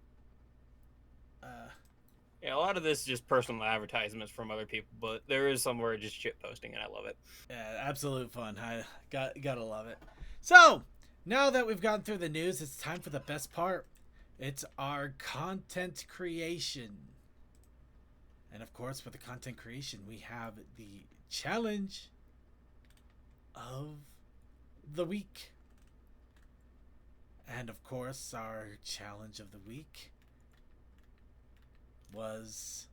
Yeah, a lot of this is just personal advertisements from other people, but there is somewhere just shit posting, and I love it. Yeah, absolute fun. I gotta love it. So now that we've gone through the news, it's time for the best part. It's our content creation. And of course, for the content creation, we have the challenge of the week. And of course, our challenge of the week was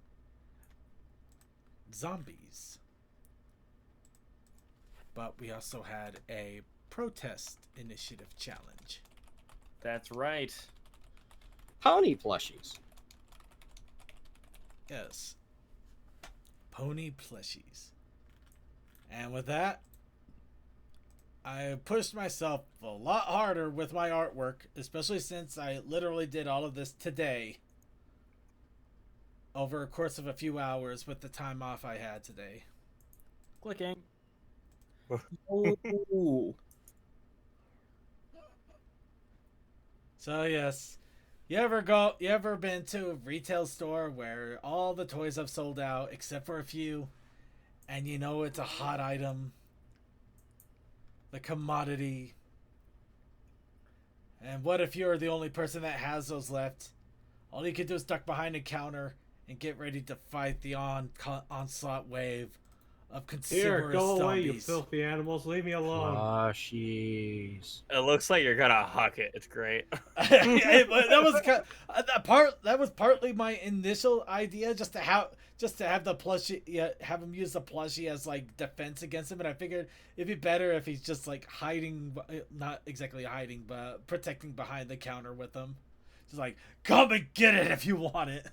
zombies. But we also had a protest initiative challenge. That's right. Pony plushies. Yes. Pony plushies. And with that, I pushed myself a lot harder with my artwork, especially since I literally did all of this today over a course of a few hours with the time off I had today. Clicking. Ooh. So yes, you ever been to a retail store where all the toys have sold out except for a few, and you know it's a hot item, the commodity, and what if you're the only person that has those left? All you can do is duck behind a counter and get ready to fight the onslaught wave of consumerist Here, go away, you zombies. filthy animals. Leave me alone. Plushies. It looks like you're gonna huck it. It's great. That was partly my initial idea, just to have the plushie, have him use the plushie as like defense against him. And I figured it'd be better if he's just like hiding, not exactly hiding, but protecting behind the counter with them. Just like, come and get it if you want it.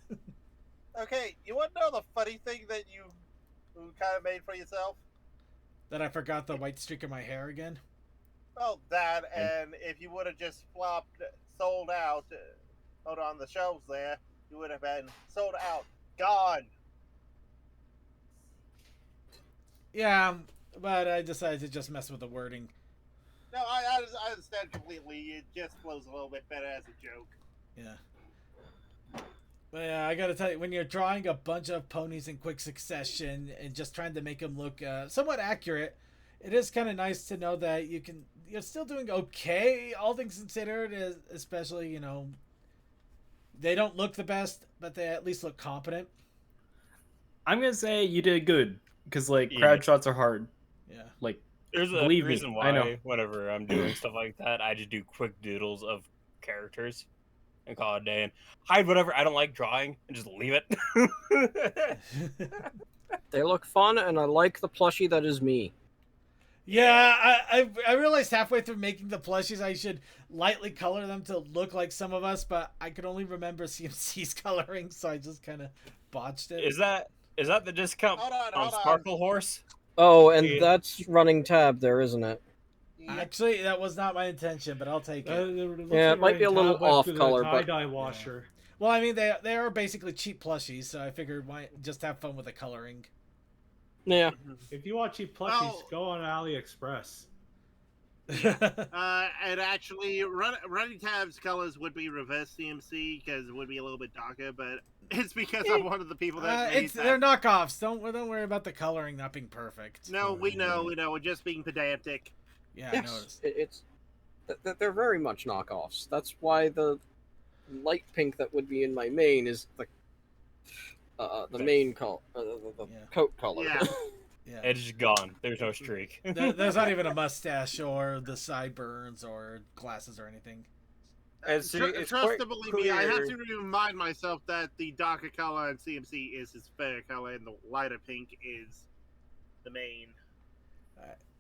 Okay, you want to know the funny thing that you kind of made for yourself? That I forgot the white streak in my hair again. Oh, that, and if you would have just flopped, sold out, hold on the shelves there, you would have been sold out, gone. Yeah, but I decided to just mess with the wording. No, I understand completely. It just flows a little bit better as a joke. Yeah. But yeah, I gotta tell you, when you're drawing a bunch of ponies in quick succession and just trying to make them look somewhat accurate, it is kind of nice to know that you're still doing okay, all things considered, especially, you know, they don't look the best, but they at least look competent. I'm gonna say you did good, because like Yeah. crowd shots are hard. Yeah. Like There's a Believe me, reason I know. why whenever I'm doing stuff like that, I just do quick doodles of characters and call it a day and hide whatever I don't like drawing and just leave it. They look fun, and I like the plushie that is me. Yeah, I realized halfway through making the plushies I should lightly color them to look like some of us, but I could only remember CMC's coloring, so I just kind of botched it. Is that the discount Hold on, on hold on. Sparkle Horse? Oh, and Yeah. that's running tab there, isn't it? Actually, that was not my intention, but I'll take it. Yeah, it might be a little off color, but- tie-dye washer. Well, I mean, they are basically cheap plushies, so I figured why just have fun with the coloring. Yeah. If you want cheap plushies, Well- go on AliExpress. And actually, running tabs colors would be reverse CMC because it would be a little bit darker, but it's because I'm one of the people that made they're that. knockoffs. Don't worry about the coloring not being perfect. No, we know, we're just being pedantic. Yeah, I Yes, noticed. it's they're very much knockoffs. That's why the light pink that would be in my main is the main color, the Yeah. coat color. Yeah. Yeah. It's just gone. There's no streak. There's not even a mustache or the sideburns or glasses or anything. It's Trust quite to believe me, I have clear. to remind myself that the darker color in CMC is his fair color, and the lighter pink is the main.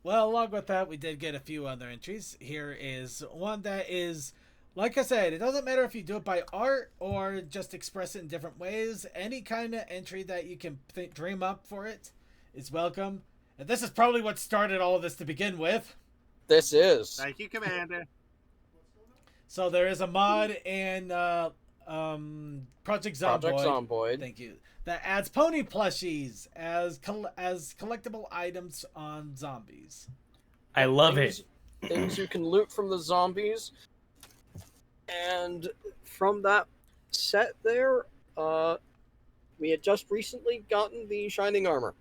Well, along with that, we did get a few other entries. Here is one that is, like I said, it doesn't matter if you do it by art or just express it in different ways. Any kind of entry that you can dream up for it is welcome. And this is probably what started all of this to begin with. This is. Thank you, Commander. So there is a mod in Project Zomboid. Project Zomboid. Thank you. That adds pony plushies as collectible items on zombies. I love things, it. Things you can loot from the zombies. And from that set there, we had just recently gotten the Shining Armor.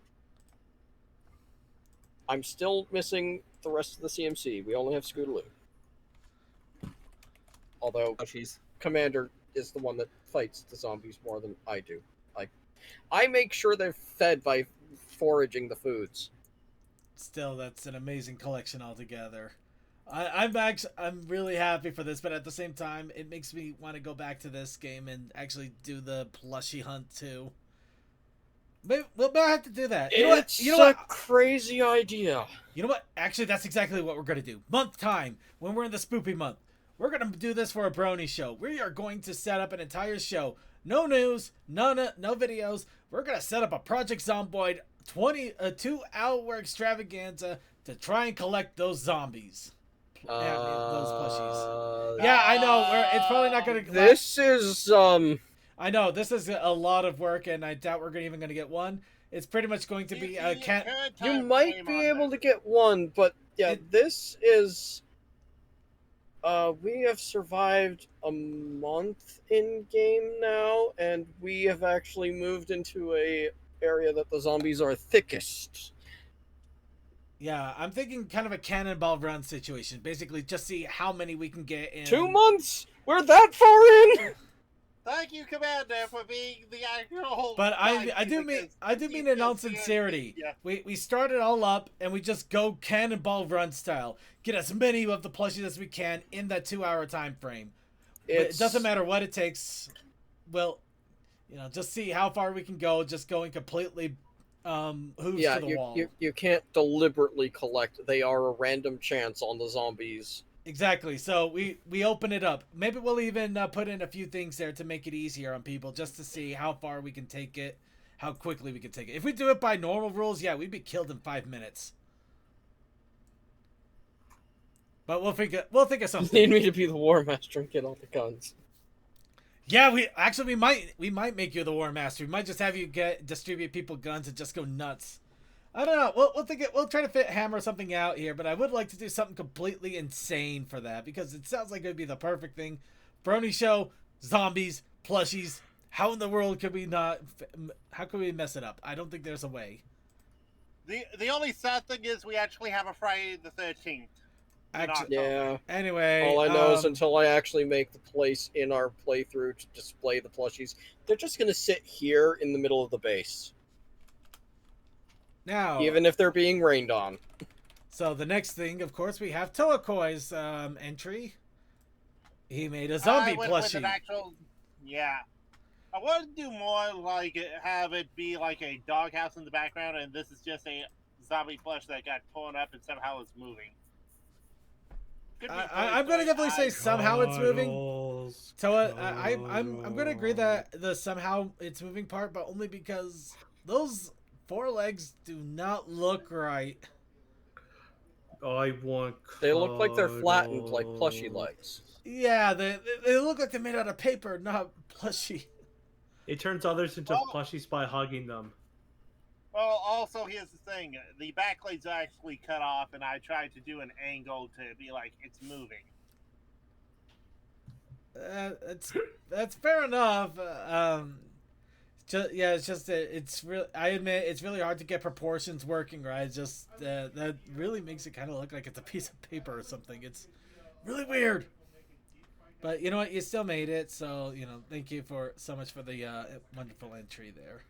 I'm still missing the rest of the CMC. We only have Scootaloo. Although Commander is the one that fights the zombies more than I do. I make sure they're fed by foraging the foods. Still, that's an amazing collection altogether. I'm really happy for this, but at the same time, it makes me want to go back to this game and actually do the plushie hunt too. Maybe we'll have to do that. It's a crazy idea. You know what? Actually, that's exactly what we're gonna do. Month time, when we're in the spoopy month, we're gonna do this for a Brony show. We are going to set up an entire show. No news, no videos. We're gonna set up a Project Zomboid 2-hour extravaganza to try and collect those zombies. Those plushies. Yeah, I know. It's probably not gonna. This is I know this is a lot of work, and I doubt we're even going to get one. It's pretty much going to be a cat. You might be able to get one, but yeah, this is. We have survived a month in game now, and we have actually moved into a area that the zombies are thickest. Yeah, I'm thinking kind of a cannonball run situation. Basically, just see how many we can get in 2 months. We're that far in. Thank you, Commander, for being the actual. But I do mean in all sincerity. Yeah. We start it all up and we just go cannonball run style. Get as many of the plushies as we can in that 2-hour time frame. It doesn't matter what it takes. Well, just see how far we can go. Just going completely hooves to the wall. You can't deliberately collect. They are a random chance on the zombies. Exactly. So we open it up. Maybe we'll even put in a few things there to make it easier on people, just to see how far we can take it, how quickly we can take it. If we do it by normal rules, yeah, we'd be killed in 5 minutes. But we'll think of something. You need me to be the War Master and get all the guns. Yeah, we might make you the War Master. We might just have you distribute people guns and just go nuts. I don't know. We'll try to hammer something out here, but I would like to do something completely insane for that, because it sounds like it would be the perfect thing. Brony show, zombies, plushies. How in the world could we not? How could we mess it up? I don't think there's a way. The only sad thing is we actually have a Friday the 13th. Actually, yeah. Anyway, all I know is until I actually make the place in our playthrough to display the plushies, they're just gonna sit here in the middle of the base. Now, even if they're being rained on. So the next thing, of course, we have Toakoi's entry. He made a zombie plushie. Yeah. I want to do more like have it be like a doghouse in the background, and this is just a zombie plush that got torn up and somehow it's moving. I'm going to definitely say somehow it's moving. I'm going to agree that the somehow it's moving part, but only because those 4 legs do not look right. I want. They look like they're flattened, like plushy legs. Yeah, they look like they're made out of paper, not plushy. It turns others into plushies by hugging them. Well, also, here's the thing. The back legs are actually cut off, and I tried to do an angle to be like, it's moving. That's fair enough. It's really. I admit it's really hard to get proportions working right. It's just that really makes it kind of look like it's a piece of paper or something. It's really weird. But you know what? You still made it, so thank you so much for the wonderful entry there.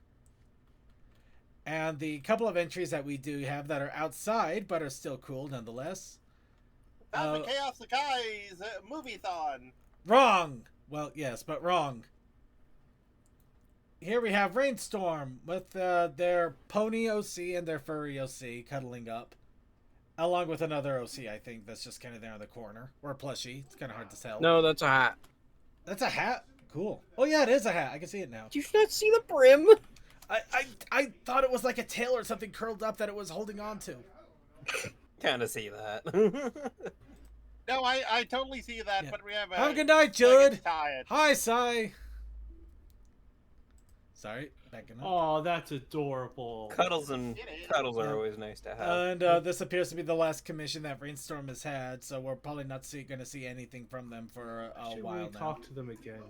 And the couple of entries that we do have that are outside but are still cool nonetheless. The Chaos Sakai's Movie-thon. Wrong. Well, yes, but wrong. Here we have Rainstorm with their pony OC and their furry OC cuddling up. Along with another OC, I think, that's just kind of there in the corner. Or a plushie. It's kind of hard to tell. No, that's a hat. That's a hat? Cool. Oh, yeah, it is a hat. I can see it now. Do you not see the brim? I thought it was like a tail or something curled up that it was holding on to. Kind of see that. No, I totally see that, Yeah. but remember. Have a good night, Sai gets Jude. tired. Hi, Sai. Sorry, backing up. Oh, that's adorable. Cuddles and It is. cuddles are Yeah. always nice to have. And this appears to be the last commission that Rainstorm has had, so we're probably not going to see anything from them for a Should while we now. talk to them again?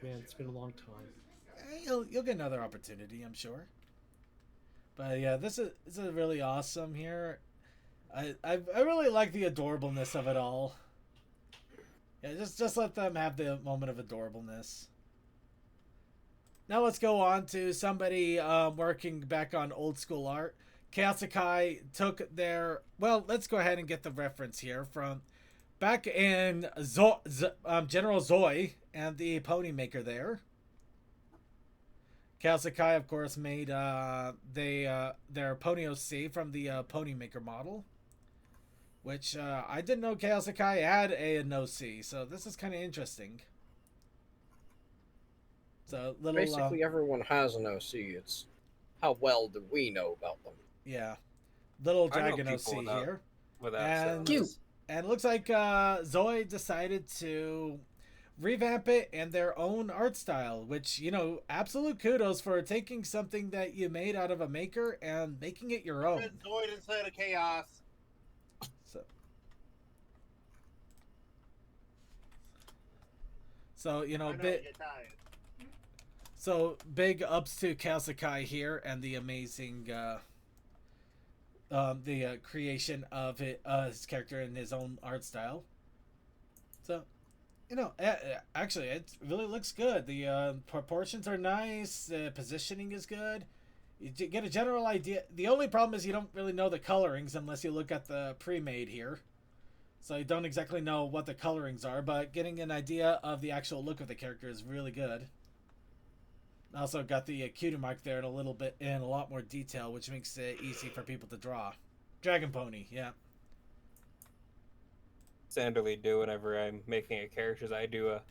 Man, it's been a long time. You'll get another opportunity, I'm sure. But yeah, this is really awesome here. I really like the adorableness of it all. Yeah, just let them have the moment of adorableness. Now let's go on to somebody working back on old school art. Chaos Akai took their... Well, let's go ahead and get the reference here from back in General Zoe and the Pony Maker there. Chaos Akai, of course, made their Pony OC from the Pony Maker model. Which I didn't know Chaos Akai had an OC, so this is kind of interesting. So little Basically, everyone has an OC. It's how well do we know about them? yeah, little I know dragon OC people without- here, Without and service. and it looks like Zoe decided to revamp it in their own art style, which, you know, absolute kudos for taking something that you made out of a maker and making it your own. Zoid instead of chaos. So you know, I know you're tired. so big ups to Chaos Akai here and the amazing creation of his character in his own art style. So, you know, actually, it really looks good. The proportions are nice. The positioning is good. You get a general idea. The only problem is you don't really know the colorings unless you look at the pre-made here. So you don't exactly know what the colorings are, but getting an idea of the actual look of the character is really good. Also got the cutie mark there in a lot more detail, which makes it easy for people to draw. Dragon Pony, yeah. Sanderly do whenever I'm making a character is I do a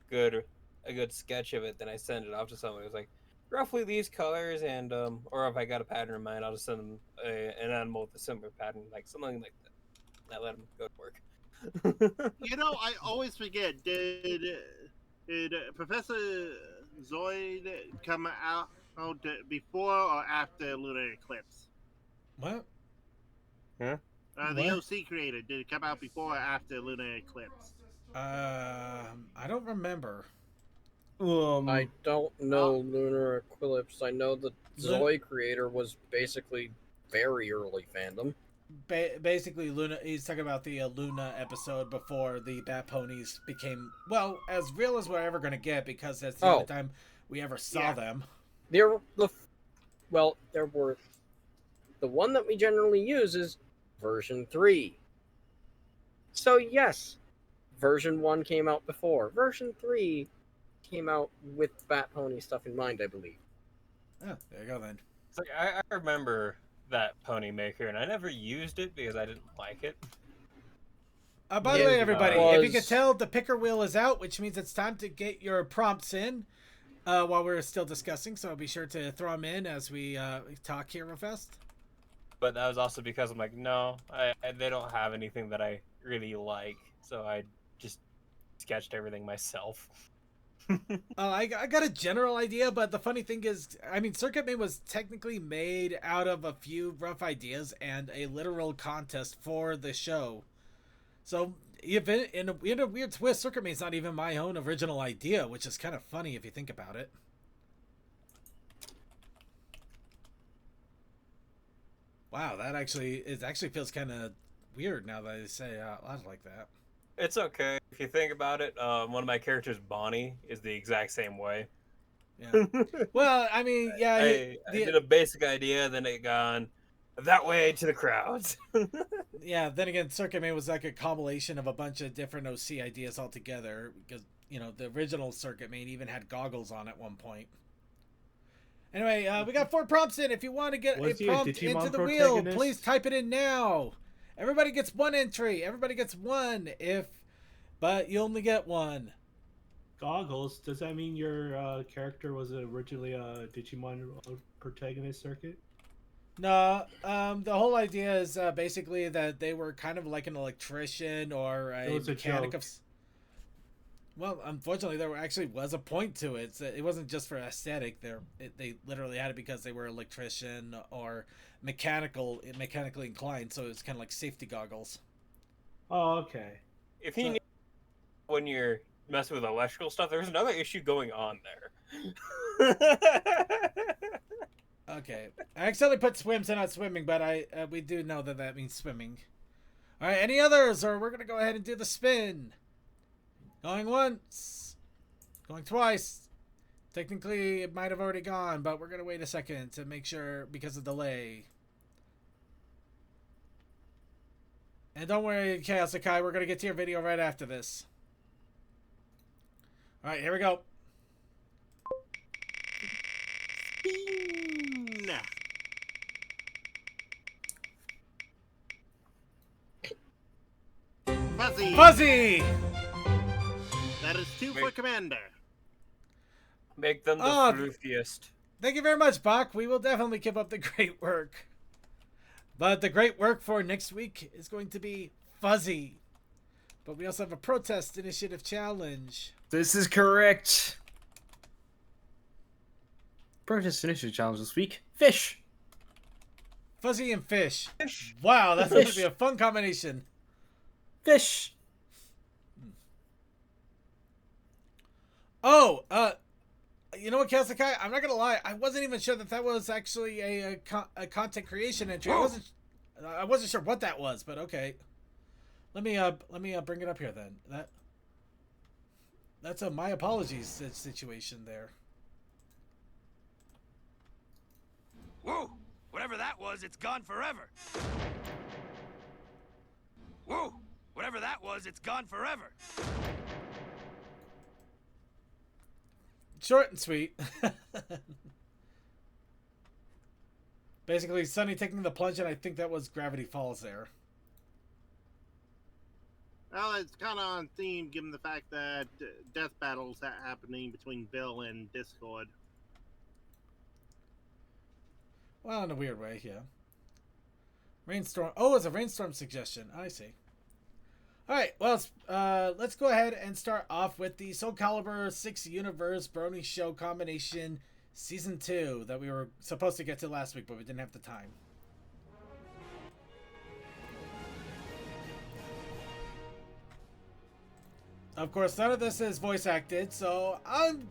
good sketch of it, then I send it off to someone who's like, roughly these colors, and or if I got a pattern in mind, I'll just send them an animal with a similar pattern, like something like that. I let them go to work. You know, I always forget. Did Professor Zoid come out before or after Lunar Eclipse? What? The What? OC created, did it come out before or after Lunar Eclipse? I don't remember. I don't know Lunar Eclipse. I know the Zoe creator was basically very early fandom. Basically, Luna. He's talking about the Luna episode before the Bat Ponies became, well, as real as we're ever going to get, because that's the only time we ever saw them. There were the one that we generally use is version 3. So yes, version 1 came out before. Version 3 came out with Bat Pony stuff in mind, I believe. Oh, there you go then. It's like I remember that Pony Maker, and I never used it because I didn't like it. By the way, everybody, if you can tell, the picker wheel is out, which means it's time to get your prompts in while we're still discussing. So be sure to throw them in as we talk here real fast. But that was also because I'm like, no, they don't have anything that I really like, so I just sketched everything myself. I got a general idea, but the funny thing is, I mean, Circuit Maid was technically made out of a few rough ideas and a literal contest for the show. So, in a weird twist, Circuit Maid's not even my own original idea, which is kind of funny if you think about it. Wow, that actually feels kind of weird now that I say it out loud like that. It's okay. If you think about it, one of my characters, Brony, is the exact same way. Yeah. Well, I mean, yeah. I did a basic idea, then it gone that way to the crowds. Yeah, then again, Circuit Maid was like a compilation of a bunch of different OC ideas all together, because, you know, the original Circuit Maid even had goggles on at one point. Anyway, we got 4 prompts in. If you want to get a prompt into the wheel, please type it in now. Everybody gets 1 entry. Everybody gets 1 but you only get 1. Goggles? Does that mean your character was originally a Digimon protagonist circuit? No, the whole idea is basically that they were kind of like an electrician or It a was a mechanic joke. of. Well, unfortunately, there actually was a point to it. So it wasn't just for aesthetic. They literally had it because they were electrician or mechanically inclined. So it's kind of like safety goggles. Oh, okay. If he So- knew when you're messing with electrical stuff, there's another issue going on there. Okay, I accidentally put swims and not swimming, but we do know that that means swimming. All right, any others, or we're gonna go ahead and do the spin. Going once, going twice. Technically, it might have already gone, but we're gonna wait a second to make sure because of delay. And don't worry, Chaos Akai, we're gonna get to your video right after this. All right, here we go. Bean. Fuzzy. Fuzzy. That is 2 for Commander. Make them the Oh. floofiest. Thank you very much, Bach. We will definitely keep up the great work. But the great work for next week is going to be Fuzzy. But we also have a protest initiative challenge. This is correct. Protest initiative challenge this week. Fish. Fuzzy and Fish. Fish. Wow, that's going to Fish. be a fun combination. Fish. Oh, you know what, Kasakai? I'm not gonna lie. I wasn't even sure that that was actually a content creation entry. I wasn't sure what that was, but okay. Let me bring it up here then. That's a my apologies situation there. Whoa! Whatever that was, it's gone forever. Whoa! Whatever that was, it's gone forever. Short and sweet. Basically, Sunny taking the plunge, and I think that was Gravity Falls there. Well, it's kind of on theme given the fact that death battles happening between Bill and Discord. Well, in a weird way, yeah. Rainstorm. Oh, it's a rainstorm suggestion. I see. All right, well, let's go ahead and start off with the Soul Calibur 6 Universe Brony Show Combination Season 2 that we were supposed to get to last week, but we didn't have the time. Of course, none of this is voice acted, so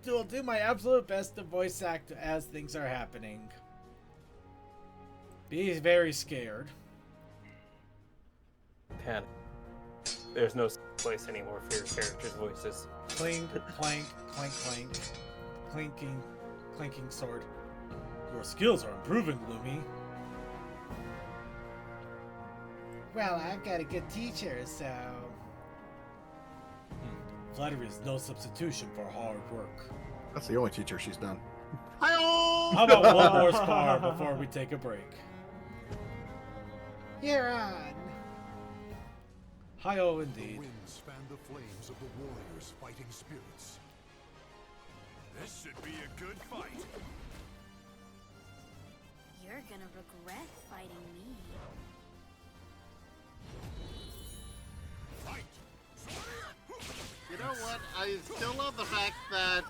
will do my absolute best to voice act as things are happening. Be very scared. Panic. There's no place anymore for your characters' voices. Clink, clank, clank, clank. Clanking sword. Your skills are improving, Lumi. Well, I've got a good teacher, so... Flattery is no substitution for hard work. That's the only teacher she's done. Hi-oh! How about one more spar before we take a break? You're on. Hi-oh, indeed. Winds fan the flames of the warriors' fighting spirits. This should be a good fight. You're gonna regret fighting me. Fight! You know what? I still love the fact that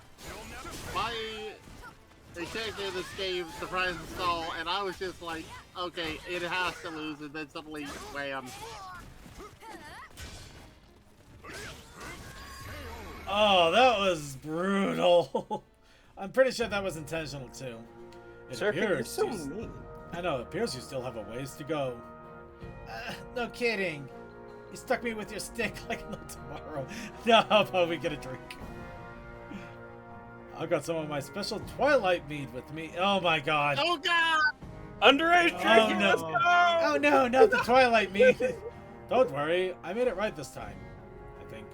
the character in this game surprised us all, and I was just like, okay, it has to lose, and then suddenly, wham. Oh, that was brutal. I'm pretty sure that was intentional too. It Sir, you're appears so you- mean. I know, it appears you still have a ways to go. No kidding. You stuck me with your stick like no tomorrow. Now how about we get a drink? I've got some of my special Twilight mead with me. Oh my god. Oh god! Underage Oh, drinking, no. let's go! Oh no, not the Twilight mead. Don't worry, I made it right this time. I think.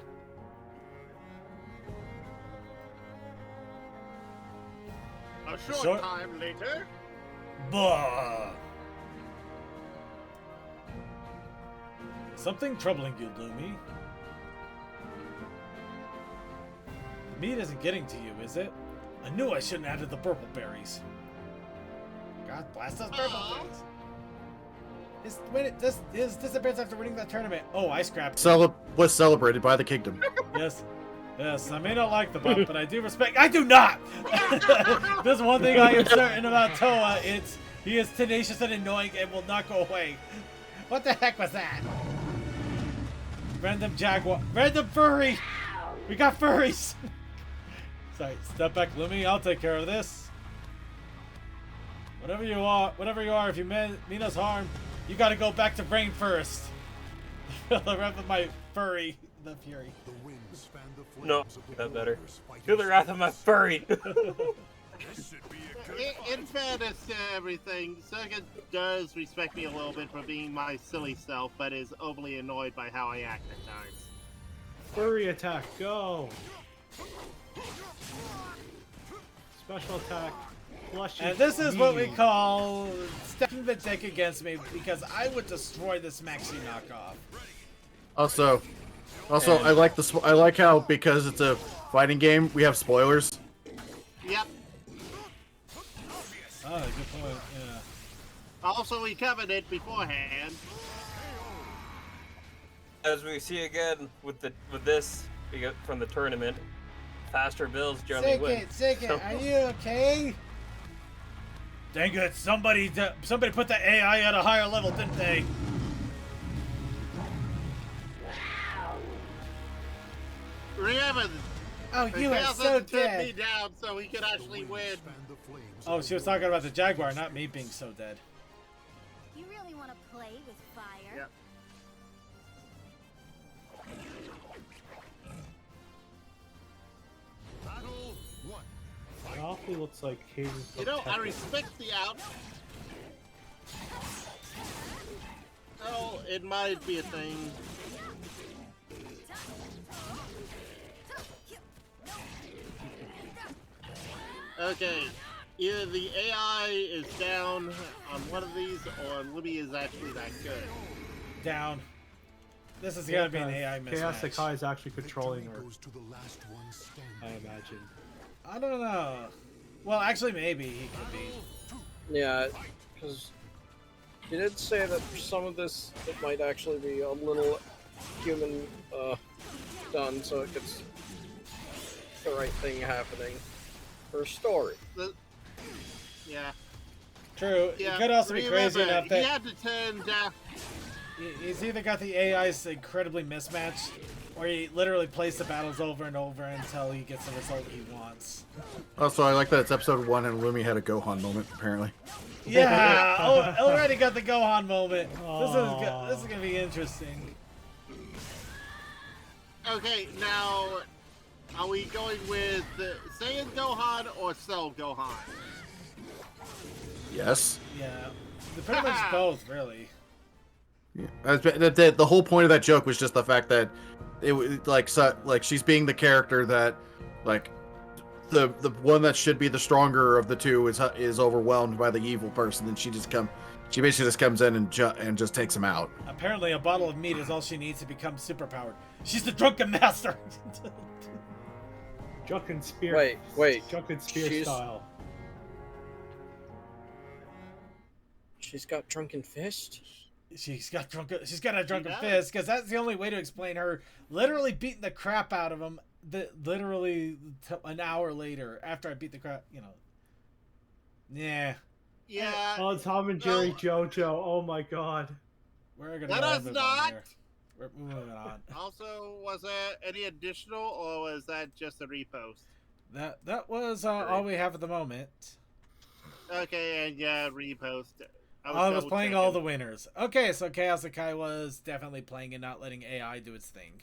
A short Short- time later. Bah. Something troubling you, Lumi. The meat isn't getting to you, is it? I knew I shouldn't have added the purple berries. God blast those purple berries. His disappearance after winning that tournament. Oh, I scrapped. Was celebrated by the kingdom. Yes. Yes, I may not like the bump, but I do respect. I do not! There's one thing I am certain about Toa. He is tenacious and annoying and will not go away. What the heck was that? Random jaguar. Random furry! We got furries! Sorry, step back, Lumi. I'll take care of this. Whatever you are, if you mean us harm, you gotta go back to brain first. The wrath of my furry, the fury. No, that better. Feel the wrath of my furry. In fairness to everything, Circuit does respect me a little bit for being my silly self, but is overly annoyed by how I act at times. Furry attack, go! Special attack. Flush And this is what we call stacking the deck against me, because I would destroy this Maxi knockoff. Also, I like how, because it's a fighting game, we have spoilers. Yep. Oh, good point. Yeah. Also, we covered it beforehand. As we see again with this, we get from the tournament, faster builds generally win. Sick, are you okay? Dang it! Somebody put the AI at a higher level, didn't they? Remember, Oh, you are so turned dead. me down so he could actually win. Oh, she was talking about the jaguar, not me being so dead. You really want to play with fire? Yep. It awfully looks like Caden. You know, I respect the out. Oh, it might be a thing. Okay, either the AI is down on one of these, or Libby is actually that good. Down. This is gonna be an AI mismatch. Chaos Sakai is actually controlling her. I imagine. I don't know. Well, actually, maybe he could be. Yeah, because you did say that for some of this, it might actually be a little human done, so it gets the right thing happening for story. Yeah. True. Yeah, He could also be crazy remember, enough he that had to turn down. he's either got the AIs incredibly mismatched, or he literally plays the battles over and over until he gets the result he wants. Also, I like that it's episode 1 and Lumi had a Gohan moment, apparently. Yeah, already got the Gohan moment. This is gonna be interesting. Okay, now, are we going with Saiyan Gohan or Cell Gohan? Yes. Yeah, pretty much both, really. Yeah. The whole point of that joke was just the fact that it was like she's being the character that, like, the one that should be the stronger of the two is overwhelmed by the evil person, and she basically just comes in and just takes him out. Apparently, a bottle of meat is all she needs to become superpowered. She's the drunken master. Drunken spear. Wait. Drunken spear style. She's got drunken fist. She's got a drunken fist, because that's the only way to explain her literally beating the crap out of him. Literally an hour later, after I beat the crap, Yeah. Yeah. Oh, Tom and Jerry JoJo. Oh my God. We're gonna. Let us not. We're moving on. Also, was there any additional, or was that just a repost? That was all we have at the moment. Okay, and yeah, repost. I was playing all the winners. Okay, so Chaos Sakai was definitely playing and not letting AI do its thing.